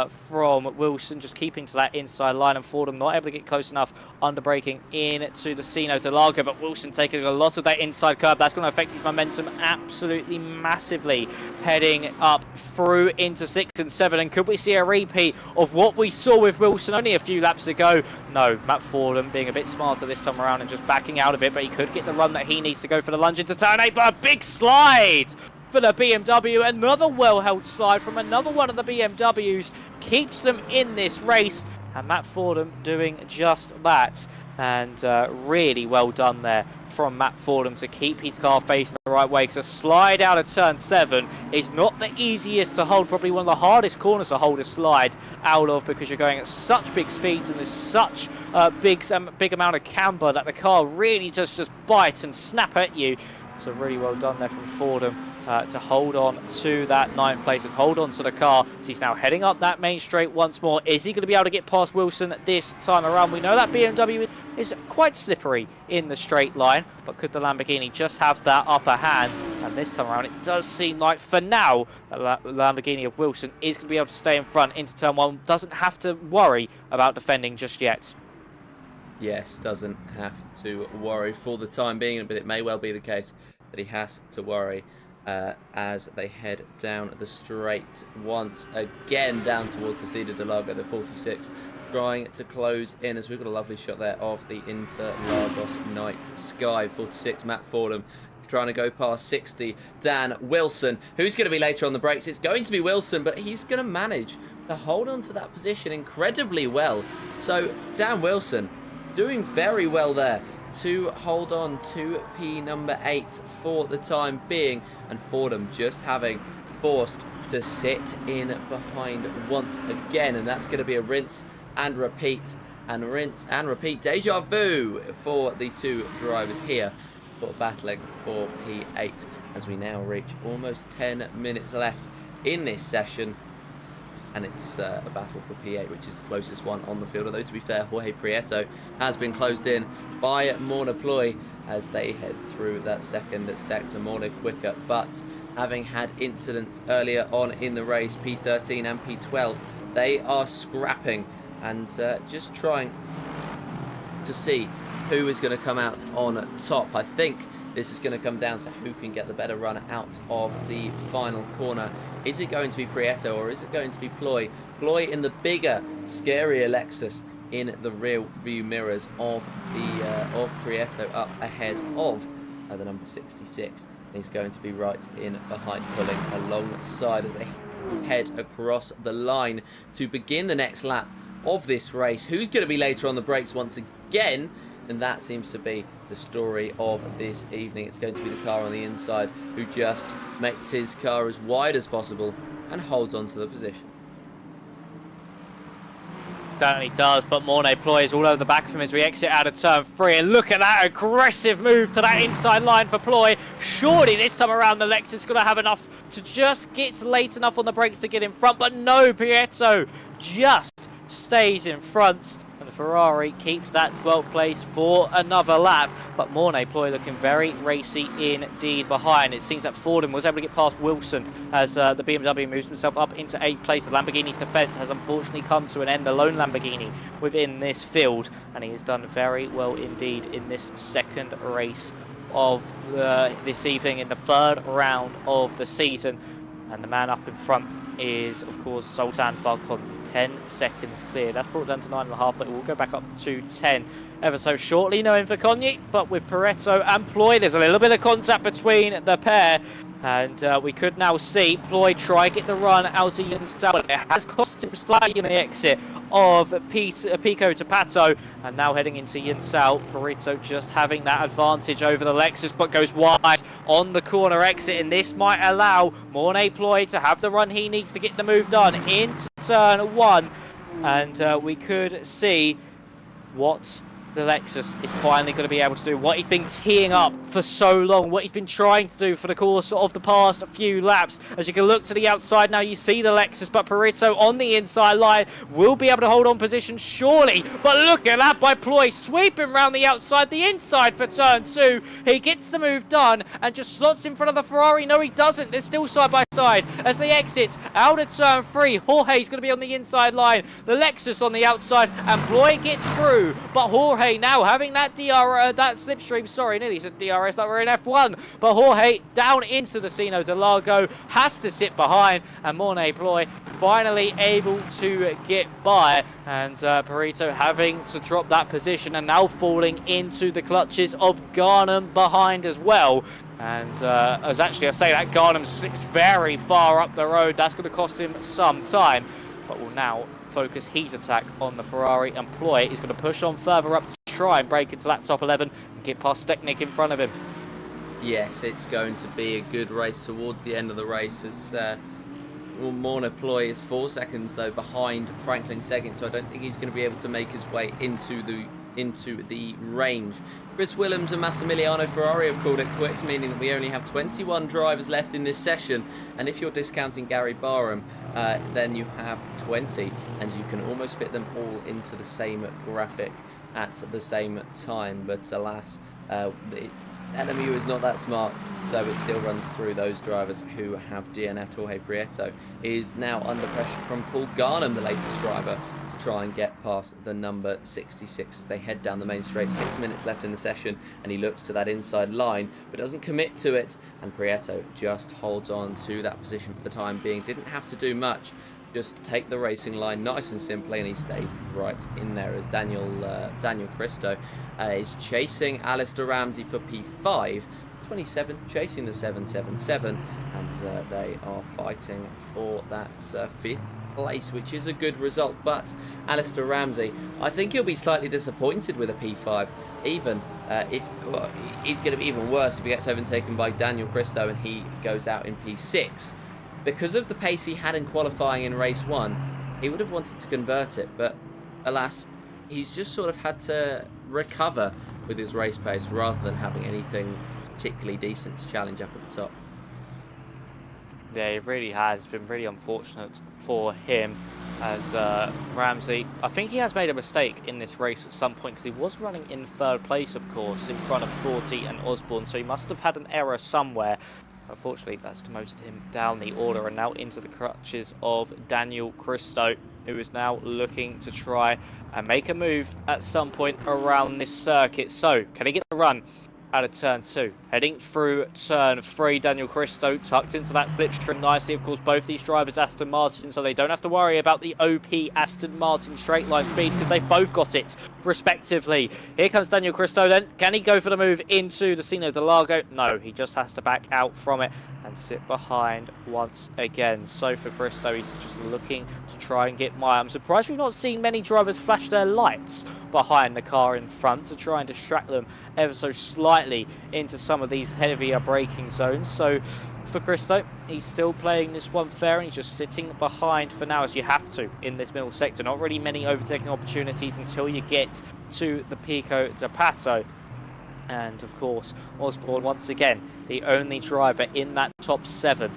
from Wilson, just keeping to that inside line, and Fordham not able to get close enough under braking into the Sino Delago, but Wilson taking a lot of that inside curb. That's going to affect his momentum absolutely massively, heading up through into 6 and 7. And could we see a repeat of what we saw with Wilson only a few laps ago. No, Matt Fordham being a bit smarter this time around and just backing out of it, but he could get the run that he needs to go for the lunge into turn 8, but a big slide for the BMW. Another well-held slide from another one of the BMWs keeps them in this race, and Matt Fordham doing just that. And really well done there from Matt Fordham to keep his car facing the right way, because a slide out of turn 7 is not the easiest to hold, probably one of the hardest corners to hold a slide out of, because you're going at such big speeds and there's such big amount of camber that the car really just bite and snap at you. So really well done there from Fordham to hold on to that 9th place and hold on to the car. So he's now heading up that main straight once more. Is he going to be able to get past Wilson this time around? We know that BMW is quite slippery in the straight line, but could the Lamborghini just have that upper hand? And this time around, it does seem like, for now, that Lamborghini of Wilson is going to be able to stay in front into turn 1. Doesn't have to worry about defending just yet. Yes, doesn't have to worry for the time being, but it may well be the case that he has to worry as they head down the straight once again down towards the Cedar de Lago, the 46, trying to close in, as we've got a lovely shot there of the Interlagos night sky. 46, Matt Fordham trying to go past 60, Dan Wilson. Who's going to be later on the brakes? It's going to be Wilson, but he's going to manage to hold on to that position incredibly well. So Dan Wilson doing very well there to hold on to P number 8 for the time being, and Fordham just having forced to sit in behind once again, and that's going to be a rinse and repeat, deja vu for the two drivers here for battling for P8, as we now reach almost 10 minutes left in this session. And it's a battle for P8, which is the closest one on the field. Although, to be fair, Jorge Prieto has been closed in by Morna Ploy as they head through that second sector. Morna quicker, but having had incidents earlier on in the race, P13 and P12, they are scrapping and just trying to see who is going to come out on top. I think this is going to come down to who can get the better run out of the final corner. Is it going to be Prieto or is it going to be Ploy? Ploy in the bigger, scarier Lexus in the rear view mirrors of Prieto up ahead of the number 66. He's going to be right in behind, pulling alongside as they head across the line to begin the next lap of this race. Who's going to be later on the brakes once again? And that seems to be the story of this evening. It's going to be the car on the inside who just makes his car as wide as possible and holds on to the position. Certainly does, but Mornay Ploy is all over the back of him as we exit out of turn 3. And look at that aggressive move to that inside line for Ploy. Surely this time around the Lexus is going to have enough to just get late enough on the brakes to get in front. But no, Prieto just stays in front. And the Ferrari keeps that 12th place for another lap. But Mornay Ploy looking very racy indeed behind. It seems that Fordham was able to get past Wilson as the BMW moves himself up into 8th place. The Lamborghini's defence has unfortunately come to an end. The lone Lamborghini within this field. And he has done very well indeed in this second race of this evening, in the 3rd round of the season. And the man up in front is, of course, Sultan Falcon. 10 seconds clear. That's brought down to 9.5, but it will go back up to 10 ever so shortly. No Infocogni, but with Pareto and Ploy, there's a little bit of contact between the pair. And we could now see Ploy try get the run out of Yunsao. It has cost him slightly in the exit of Pico to Pato. And now heading into Yunsao. Pareto just having that advantage over the Lexus, but goes wide on the corner exit. And this might allow Mornay Ploy to have the run he needs to get the move done into turn 1. And we could see what the Lexus is finally going to be able to do, what he's been teeing up for so long, what he's been trying to do for the course of the past few laps. As you can look to the outside now, you see the Lexus, but Pareto on the inside line will be able to hold on position surely. But look at that by Ploy, sweeping around the outside, the inside for turn 2. He gets the move done and just slots in front of the Ferrari. No, he doesn't. They're still side by side as they exit out of turn 3. Jorge's going to be on the inside line, the Lexus on the outside, and Ploy gets through, but Jorge Jorge now having that that slipstream, sorry, nearly said DRS like we're in F1, but Jorge down into the Sino de Largo, has to sit behind, and Mornay Ploy finally able to get by, and Perito having to drop that position and now falling into the clutches of Garnham behind as well. And as actually I say that, Garnham slips very far up the road. That's going to cost him some time, but will now focus his attack on the Ferrari, and Ploy is going to push on further up to try and break into that top 11 and get past Steknik in front of him. Yes, it's going to be a good race towards the end of the race, as Morna Ploy is 4 seconds though behind Franklin second, so I don't think he's going to be able to make his way into the range. Chris Willems and Massimiliano Ferrari have called it quits, meaning that we only have 21 drivers left in this session, and if you're discounting Gary Barham, then you have 20, and you can almost fit them all into the same graphic at the same time. But alas, LMU is not that smart, so it still runs through those drivers who have DNF'd. Jorge Prieto is now under pressure from Paul Garnham, the latest driver, to try and get past the number 66 as they head down the main straight. 6 minutes left in the session, and he looks to that inside line but doesn't commit to it, and Prieto just holds on to that position for the time being. Didn't have to do much, just take the racing line nice and simply, and he stayed right in there as Daniel Cristo is chasing Alistair Ramsey for P5. 27 chasing the 777, and they are fighting for that 5th place, which is a good result. But Alistair Ramsey, I think he'll be slightly disappointed with a P5, even if he's going to be even worse if he gets overtaken by Daniel Cristo and he goes out in P6. Because of the pace he had in qualifying in race 1, he would have wanted to convert it, but alas, he's just sort of had to recover with his race pace rather than having anything particularly decent to challenge up at the top. Yeah, it really has been really unfortunate for him, as Ramsey, I think he has made a mistake in this race at some point, because he was running in 3rd place, of course, in front of 40 and Osborne, so he must have had an error somewhere. Unfortunately, that's demoted him down the order and now into the crutches of Daniel Cristo, who is now looking to try and make a move at some point around this circuit. So, can he get the run out of turn 2? Heading through turn 3, Daniel Cristo tucked into that slipstream nicely. Of course, both these drivers Aston Martin, so they don't have to worry about the OP Aston Martin straight line speed, because they've both got it respectively. Here comes Daniel Cristo then. Can he go for the move into the Sino de Largo? No, he just has to back out from it and sit behind once again. So for Cristo, he's just looking to try and get by. I'm surprised we've not seen many drivers flash their lights behind the car in front to try and distract them ever so slightly into some of these heavier braking zones. So for Cristo, he's still playing this one fair, and he's just sitting behind for now, as you have to in this middle sector. Not really many overtaking opportunities until you get to the Pico de Pato. And of course, Osborne once again the only driver in that top 7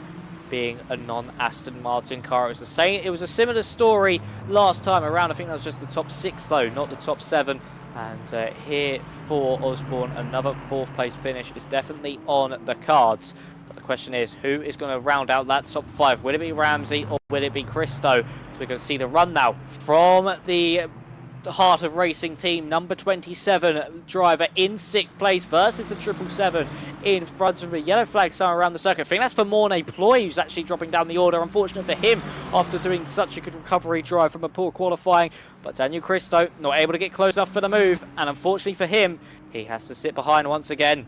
being a non-Aston Martin car. It was a similar story last time around. I think that was just the top 6 though, not the top 7. And here for Osborne, another 4th place finish is definitely on the cards. But the question is, who is going to round out that top 5? Will it be Ramsey or will it be Cristo? So we're going to see the run now from the Heart of Racing team, number 27 driver in 6th place versus the 777 in front of the yellow flag sign around the circuit. I think that's for Mornay Ploy, who's actually dropping down the order. Unfortunate for him after doing such a good recovery drive from a poor qualifying. But Daniel Cristo not able to get close enough for the move, and unfortunately for him, he has to sit behind once again.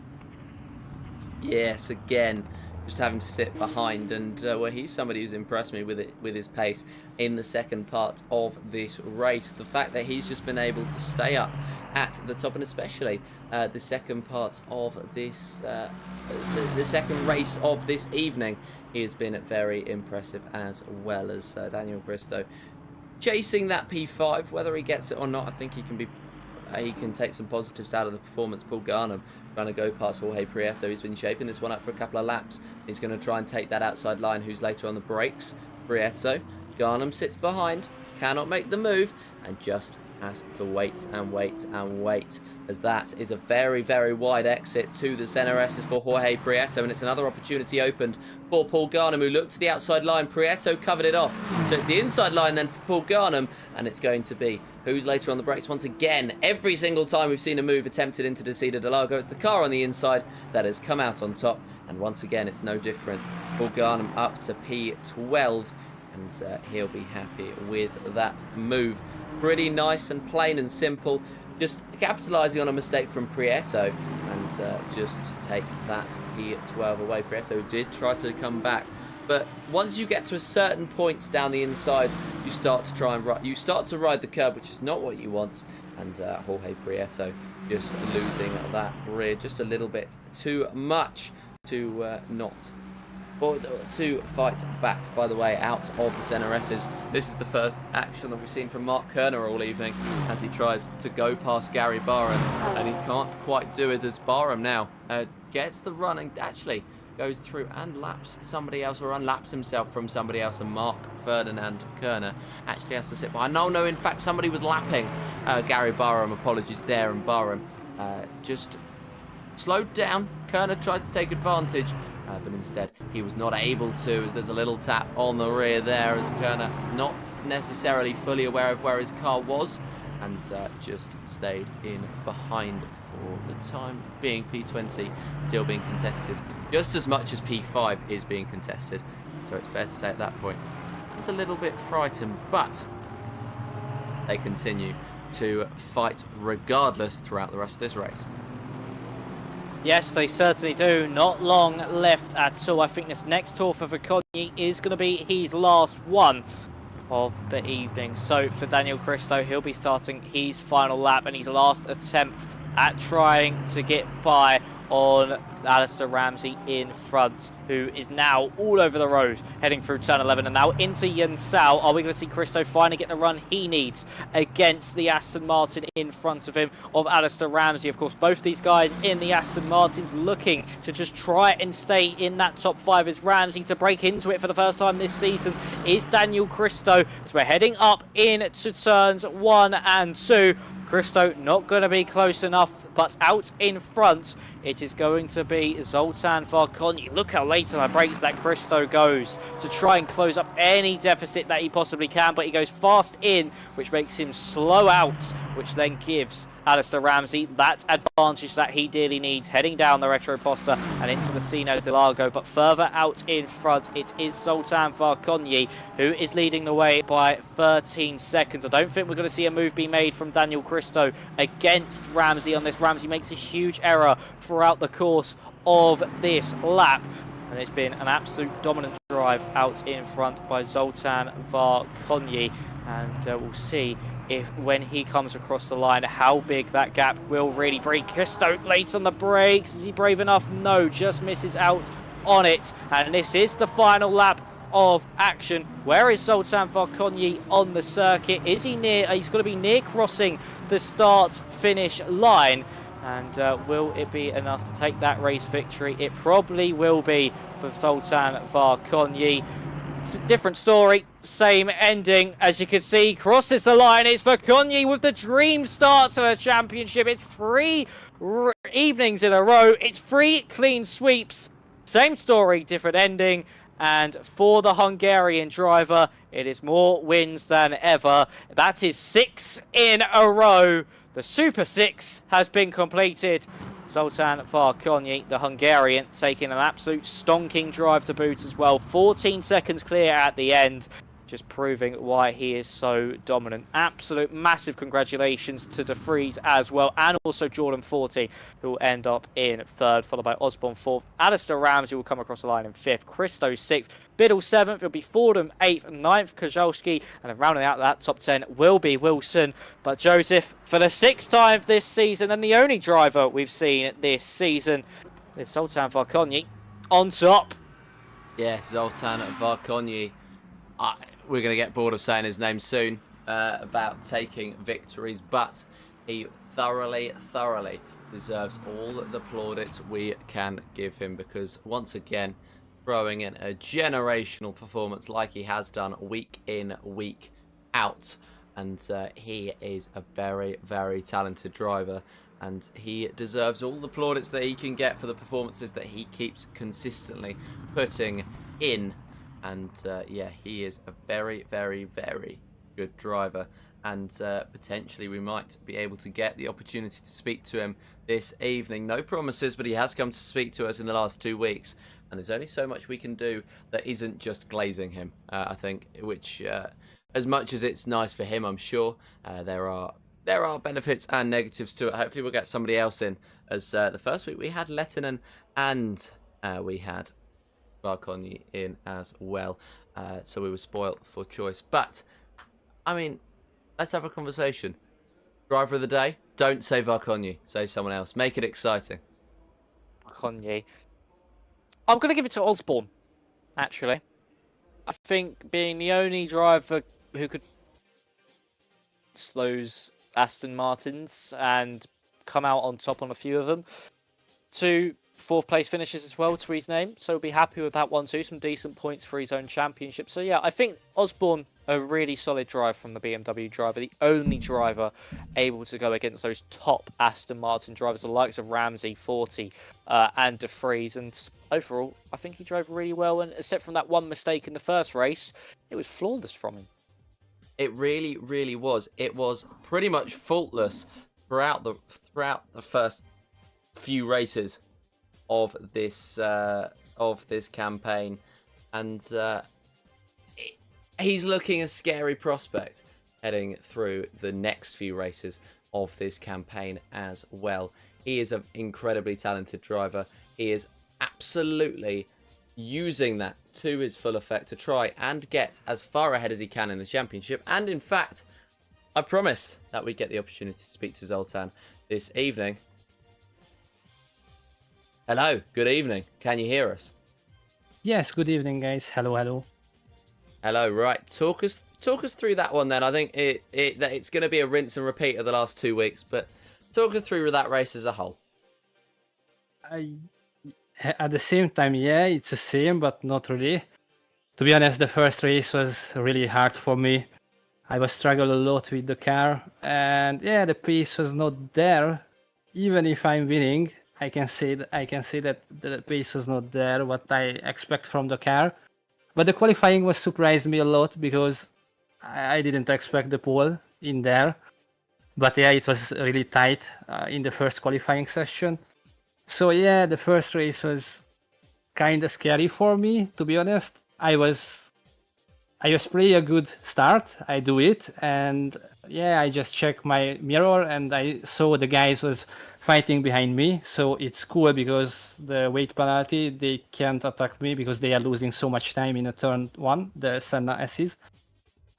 Yes, again, just having to sit behind, and well, he's somebody who's impressed me with his pace in the second part of this race. The fact that he's just been able to stay up at the top, and especially the second part of this, the second race of this evening, he has been very impressive, as well as Daniel Cristo chasing that P5. Whether he gets it or not, I think he can take some positives out of the performance. Paul Garnham trying to go past Jorge Prieto. He's been shaping this one up for a couple of laps. He's going to try and take that outside line, who's later on the brakes. Prieto. Garnham sits behind, cannot make the move, and just has to wait and wait and wait, as that is a very, very wide exit to the center S's for Jorge Prieto, and it's another opportunity opened for Paul Garnham, who looked to the outside line. Prieto covered it off, so it's the inside line then for Paul Garnham, and it's going to be who's later on the brakes once again. Every single time we've seen a move attempted into Interlagos, it's the car on the inside that has come out on top, and once again it's no different. Paul Garnham up to P12, and he'll be happy with that move. Pretty nice and plain and simple, just capitalising on a mistake from Prieto, and just take that P12 away. Prieto did try to come back, but once you get to a certain point down the inside, you start to ride the curb, which is not what you want, and Jorge Prieto just losing that rear just a little bit too much to to fight back, by the way, out of the center S's. This is the first action that we've seen from Mark Kerner all evening, as he tries to go past Gary Barham, and he can't quite do it, as Barham now gets the run and actually goes through and laps somebody else, or unlaps himself from somebody else, and Mark Ferdinand Kerner actually has to sit behind. No, in fact, somebody was lapping Gary Barham, apologies there, and Barham just slowed down. Kerner tried to take advantage, but instead he was not able to, as there's a little tap on the rear there, as Kerner not necessarily fully aware of where his car was, and just stayed in behind for the time being. P20 still being contested just as much as P5 is being contested, so it's fair to say at that point it's a little bit frightened, but they continue to fight regardless throughout the rest of this race. Yes, they certainly do. Not long left at all. I think this next tour for Viconyi is going to be his last one of the evening. So for Daniel Cristo, he'll be starting his final lap and his last attempt at trying to get by on Alistair Ramsey in front, who is now all over the road, heading through turn 11 and now into Yansao. Are we going to see Cristo finally get the run he needs against the Aston Martin in front of him of Alistair Ramsey? Of course, both these guys in the Aston Martins looking to just try and stay in that top 5, as Ramsey to break into it for the first time this season is Daniel Cristo, as we're heading up into turns 1 and 2. Cristo not going to be close enough, but out in front it is going to be Zoltan Varkonyi. Look how late on the brakes that Cristo goes to try and close up any deficit that he possibly can, but he goes fast in, which makes him slow out, which then gives Alistair Ramsey that advantage that he dearly needs, heading down the Retro Posta and into the Sino de Largo. But further out in front, it is Zoltan Varkonyi who is leading the way by 13 seconds. I don't think we're going to see a move be made from Daniel Cristo against Ramsey on this. Ramsey makes a huge error throughout the course of this lap, and it's been an absolute dominant drive out in front by Zoltan Varkonyi, and we'll see if when he comes across the line how big that gap will really be. Cristo late on the brakes. Is he brave enough? No, just misses out on it, and this is the final lap of action. Where is Zoltan Varkonyi on the circuit? Is he near? He's got to be near crossing the start-finish line. And will it be enough to take that race victory? It probably will be for Zoltan Varkonyi. It's a different story, same ending. As you can see, crosses the line. It's Varkonyi with the dream start to the championship. It's 3 evenings in a row. It's 3 clean sweeps. Same story, different ending. And for the Hungarian driver, it is more wins than ever. That is 6 in a row. The Super 6 has been completed. Zoltan Varkonyi, the Hungarian, taking an absolute stonking drive to boot as well. 14 seconds clear at the end, just proving why he is so dominant. Absolute massive congratulations to De Vries as well, and also Jordan 40, who will end up in 3rd, followed by Osborne 4th. Alistair Ramsey will come across the line in 5th. Cristo 6th. Biddle 7th. It'll be Fordham 8th. 9th, Kozlowski. And then rounding out that top 10 will be Wilson. But Joseph, for the 6th time this season, and the only driver we've seen this season, is Zoltan Varkonyi on top. Yeah, Zoltan Varkonyi. We're going to get bored of saying his name soon about taking victories, but he thoroughly deserves all the plaudits we can give him, because once again, throwing in a generational performance like he has done week in, week out, and he is a very, very talented driver, and he deserves all the plaudits that he can get for the performances that he keeps consistently putting in. And yeah, he is a very, very, very good driver, and potentially we might be able to get the opportunity to speak to him this evening. No promises, but he has come to speak to us in the last 2 weeks, and there's only so much we can do that isn't just glazing him, I think, which as much as it's nice for him, I'm sure there are benefits and negatives to it. Hopefully we'll get somebody else in, as the first week we had Lettinen and we had Varkonyi in as well, so we were spoilt for choice. But I mean, let's have a conversation. Driver of the day, don't say Varkonyi, say someone else. Make it exciting. Kanye. I'm going to give it to Osborne, actually. I think being the only driver who could slows Aston Martins and come out on top on a few of them. 2 fourth place finishes as well to his name, so we'll be happy with that one too. Some decent points for his own championship. So yeah, I think Osborne, a really solid drive from the BMW driver, the only driver able to go against those top Aston Martin drivers, the likes of Ramsey, 40, and De Vries. And overall, I think he drove really well, and except from that one mistake in the first race, it was flawless from him. It really, really was. It was pretty much faultless throughout the first few races of this campaign, and he's looking a scary prospect heading through the next few races of this campaign as well. He is an incredibly talented driver. He is absolutely using that to his full effect to try and get as far ahead as he can in the championship. And in fact, I promise that we get the opportunity to speak to Zoltan this evening. Hello, good evening. Can you hear us? Yes, good evening, guys. Hello. Hello, right. Talk us through that one then. I think it's going to be a rinse and repeat of the last 2 weeks, but talk us through that race as a whole. At the same time, yeah, it's the same, but not really. To be honest, the first race was really hard for me. I was struggling a lot with the car, and yeah, the pace was not there. Even if I'm winning, I can say that the pace was not there, what I expect from the car. But the qualifying was surprised me a lot because I didn't expect the pole in there. But yeah, it was really tight in the first qualifying session. So yeah, the first race was kind of scary for me, to be honest. I was pretty a good start. I do it, and yeah, I just checked my mirror and I saw the guys was fighting behind me. So it's cool because the weight penalty, they can't attack me because they are losing so much time in a turn 1, the Senna S's.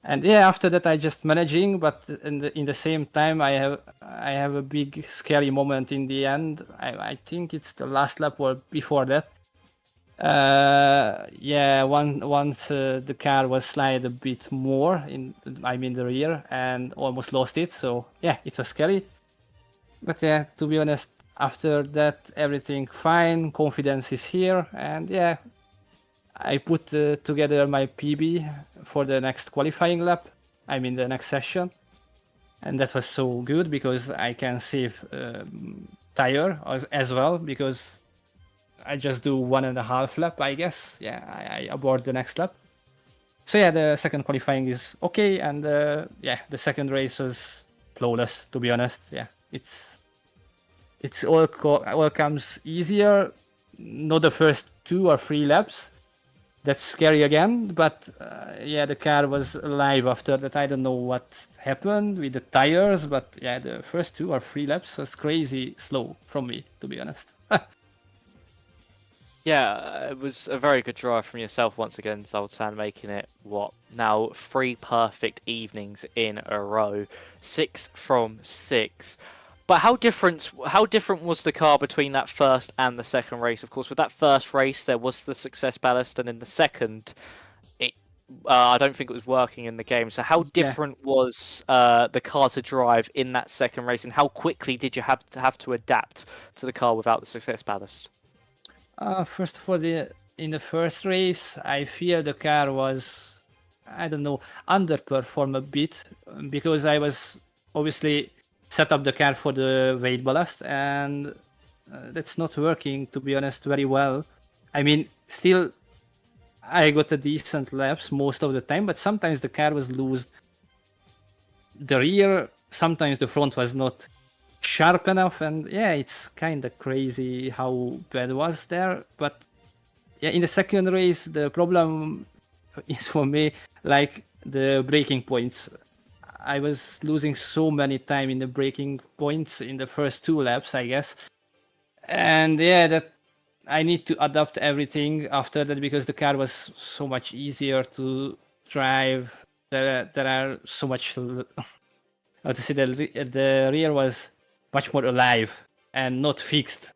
And yeah, after that I just managing, but in the same time I have a big scary moment in the end. I think it's the last lap or before that. Yeah, once the car was slide a bit more I'm in the rear and almost lost it. So yeah, it was scary. But yeah, to be honest, after that everything fine, confidence is here, and yeah, I put together my PB for the next qualifying lap. I mean the next session, and that was so good because I can save tire as well because I just do 1.5 lap, I guess. Yeah, I abort the next lap. So yeah, the second qualifying is okay, and yeah, the second race was flawless. To be honest, yeah, it's all comes easier. Not the first 2 or 3 laps. That's scary again, but yeah, the car was alive after that. I don't know what happened with the tires, but yeah, the first 2 or 3 laps was crazy slow from me, to be honest. Yeah, it was a very good drive from yourself once again, Zoltan, making it, now 3 perfect evenings in a row, 6 from 6. But how different was the car between that first and the second race? Of course, with that first race, there was the success ballast, and in the second, I don't think it was working in the game. So how different was the car to drive in that second race, and how quickly did you have to adapt to the car without the success ballast? First of all, in the first race, I fear the car was I don't know, underperform a bit because I was obviously set up the car for the weight ballast, and that's not working, to be honest, very well. I mean, still, I got a decent laps most of the time, but sometimes the car was loose. The rear, sometimes the front was not sharp enough, and yeah, it's kind of crazy how bad was there. But yeah, in the second race, the problem is for me like the braking points. I was losing so many time in the braking points in the first 2 laps, I guess. And yeah, that I need to adapt everything after that because the car was so much easier to drive. There are so much. How to say, the rear was much more alive and not fixed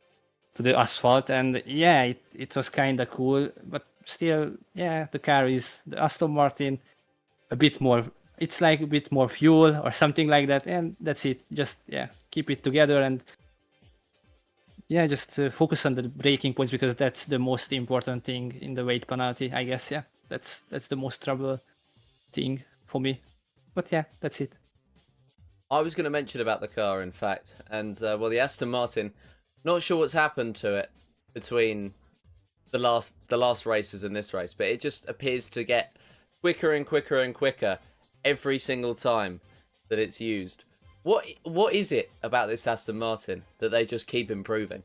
to the asphalt, and yeah, it was kind of cool. But still, yeah, the car is the Aston Martin a bit more. It's like a bit more fuel or something like that, and that's it. Just yeah, keep it together and yeah, just focus on the braking points because that's the most important thing in the weight penalty, I guess. Yeah, that's the most trouble thing for me. But yeah, that's it. I was going to mention about the car, in fact, and well, the Aston Martin. Not sure what's happened to it between the last races and this race, but it just appears to get quicker and quicker and quicker every single time that it's used. What is it about this Aston Martin that they just keep improving?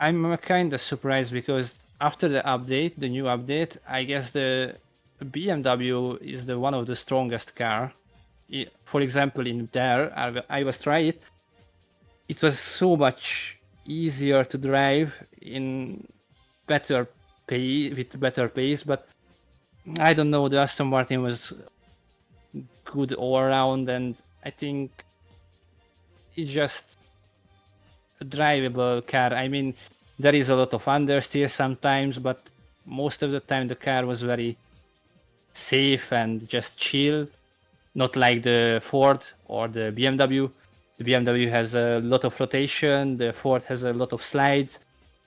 I'm kind of surprised because after the update, the new update, I guess the BMW is the one of the strongest car. For example, in there, I was trying it. It was so much easier to drive in better pace with better pace, but I don't know. The Aston Martin was good all around, and I think it's just a drivable car. I mean, there is a lot of understeer sometimes, but most of the time the car was very safe and just chill. Not like the Ford or the BMW. The BMW has a lot of rotation, the Ford has a lot of slides.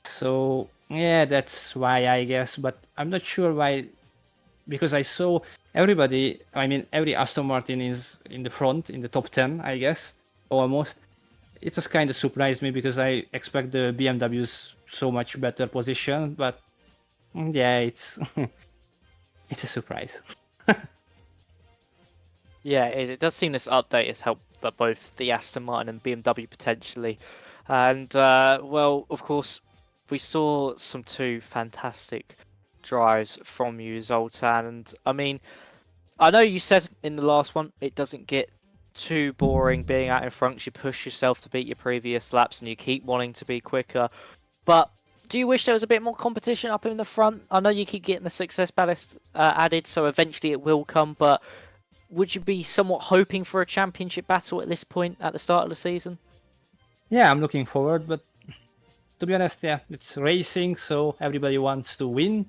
So yeah, that's why I guess, but I'm not sure why, because I saw everybody, I mean every Aston Martin is in the front, in the top 10, I guess, almost. It just kind of surprised me because I expect the BMW's so much better position, but yeah, it's it's a surprise. Yeah, it does seem this update has helped both the Aston Martin and BMW potentially. And, well, of course, we saw some 2 fantastic drives from you, Zoltan. And, I mean, I know you said in the last one it doesn't get too boring being out in front. You push yourself to beat your previous laps and you keep wanting to be quicker. But do you wish there was a bit more competition up in the front? I know you keep getting the success ballast added, so eventually it will come, but would you be somewhat hoping for a championship battle at this point at the start of the season? Yeah, I'm looking forward, but to be honest, yeah, it's racing, so everybody wants to win.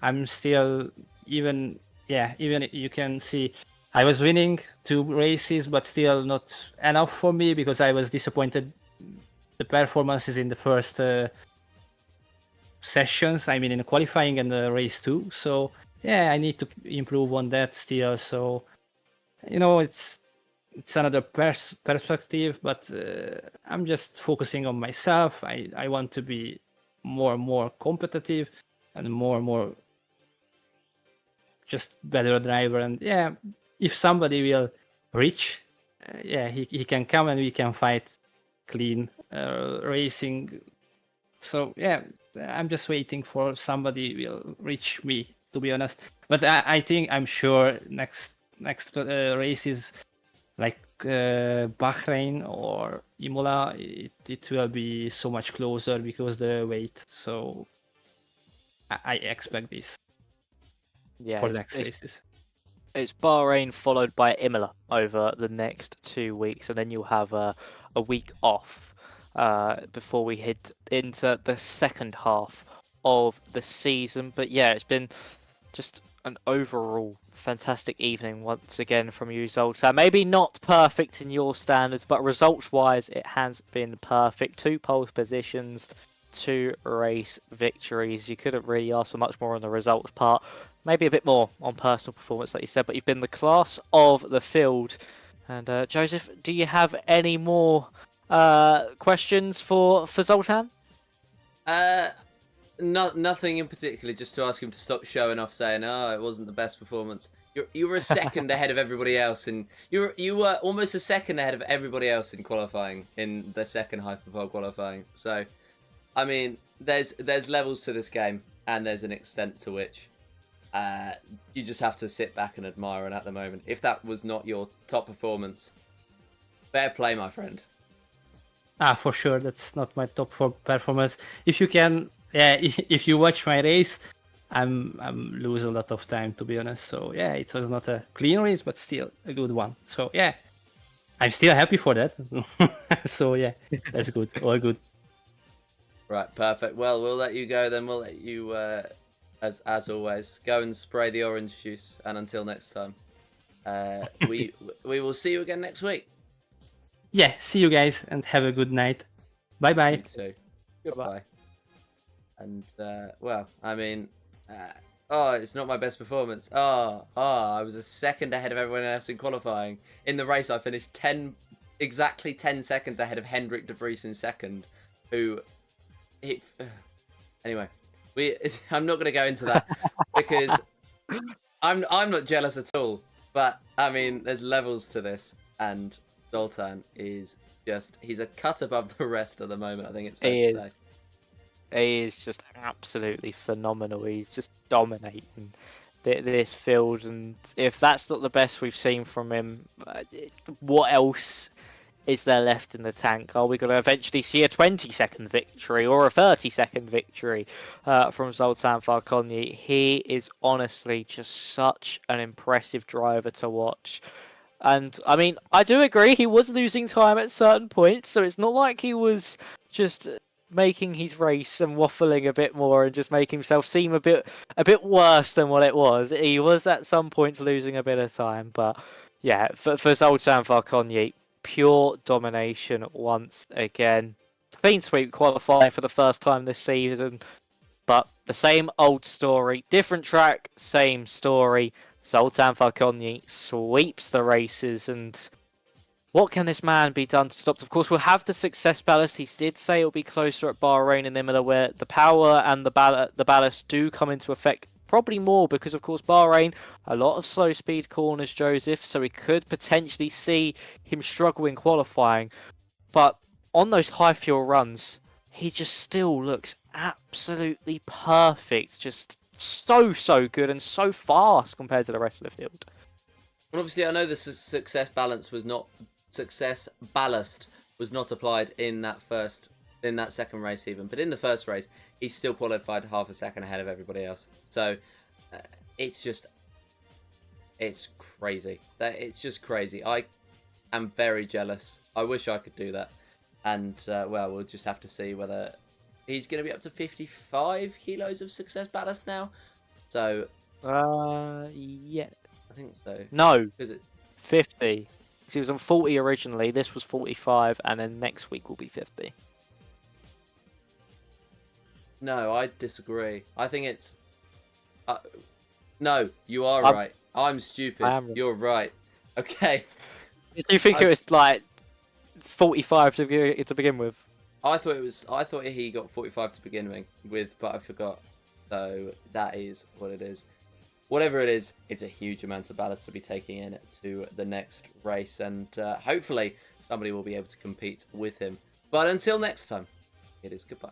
I'm still even you can see I was winning 2 races, but still not enough for me because I was disappointed the performances in the first sessions. I mean, in the qualifying and the race 2. So yeah, I need to improve on that still. So you know, it's another perspective, but I'm just focusing on myself. I want to be more and more competitive and more just better driver. And yeah, if somebody will reach, yeah, he can come and we can fight clean racing. So yeah, I'm just waiting for somebody will reach me, to be honest. But I'm sure next race is like Bahrain or Imola. It will be so much closer because the weight. So I expect this. Yeah, for the next races. It's Bahrain followed by Imola over the next 2 weeks, and then you'll have a week off before we head into the second half of the season. But yeah, it's been just an overall fantastic evening once again from you, Zoltan. Maybe not perfect in your standards, but results-wise, it has been perfect. 2 pole positions, 2 race victories. You couldn't really ask for much more on the results part. maybe a bit more on personal performance, like you said, but you've been the class of the field. And Joseph, do you have any more questions for Zoltan? Nothing in particular. Just to ask him to stop showing off, saying, "Oh, it wasn't the best performance." You were a second ahead of everybody else, and you were almost a second ahead of everybody else in qualifying in the second hyperpole qualifying. So, I mean, there's levels to this game, and there's an extent to which you just have to sit back and admire. And at the moment, if that was not your top performance, fair play, my friend. For sure, that's not my top 4 performance. If you can, yeah, if you watch my race, I'm losing a lot of time, to be honest. So yeah, it was not a clean race, but still a good one. So yeah, I'm still happy for that. So yeah, that's good. All good. Right, perfect. Well, we'll let you go then. We'll let you, as always, go and spray the orange juice. And until next time, we will see you again next week. Yeah, see you guys and have a good night. Bye bye. You too. Goodbye. And well, I mean, oh, it's not my best performance. I was a second ahead of everyone else in qualifying. In the race, I finished exactly 10 seconds ahead of Hendrik de Vries in second. Anyway, I'm not going to go into that because I'm not jealous at all. But I mean, there's levels to this, and Zoltan is he's a cut above the rest at the moment. I think it's fair to say. He is just absolutely phenomenal. He's just dominating this field, and if that's not the best we've seen from him, what else is there left in the tank? Are we going to eventually see a 20-second victory or a 30-second victory from Zoltan Falconyi? He is honestly just such an impressive driver to watch. And, I mean, I do agree he was losing time at certain points, so it's not like he was just making his race and waffling a bit more and just making himself seem a bit worse than what it was. He was at some points losing a bit of time, but yeah, for Zoltan Falconyi, pure domination once again. Clean sweep qualifying for the first time this season, but the same old story, different track, same story. Zoltan Falconyi sweeps the races, and what can this man be done to stop? Of course, we'll have the success ballast. He did say it'll be closer at Bahrain and Imola, where the power and the ballast do come into effect. Probably more because, of course, Bahrain, a lot of slow speed corners, Joseph, so we could potentially see him struggle in qualifying. But on those high fuel runs, he just still looks absolutely perfect. Just so good and so fast compared to the rest of the field. Well, obviously, I know the success ballast was not applied in that second race even, but in the first race, he still qualified half a second ahead of everybody else. So it's crazy. It's just crazy. I am very jealous. I wish I could do that. And well, we'll just have to see whether he's going to be up to 55 kilos of success ballast now. So yeah, I think so. No, Is it 50? He was on 40 originally. This was 45, and then next week will be 50. No, I disagree. I think it's... no, you are right. I'm stupid. You're right. Okay. Do you think it was like 45 to begin with? I thought he got 45 to begin with, but I forgot. So that is what it is. Whatever it is, it's a huge amount of ballast to be taking in to the next race, and hopefully somebody will be able to compete with him. But until next time, it is goodbye.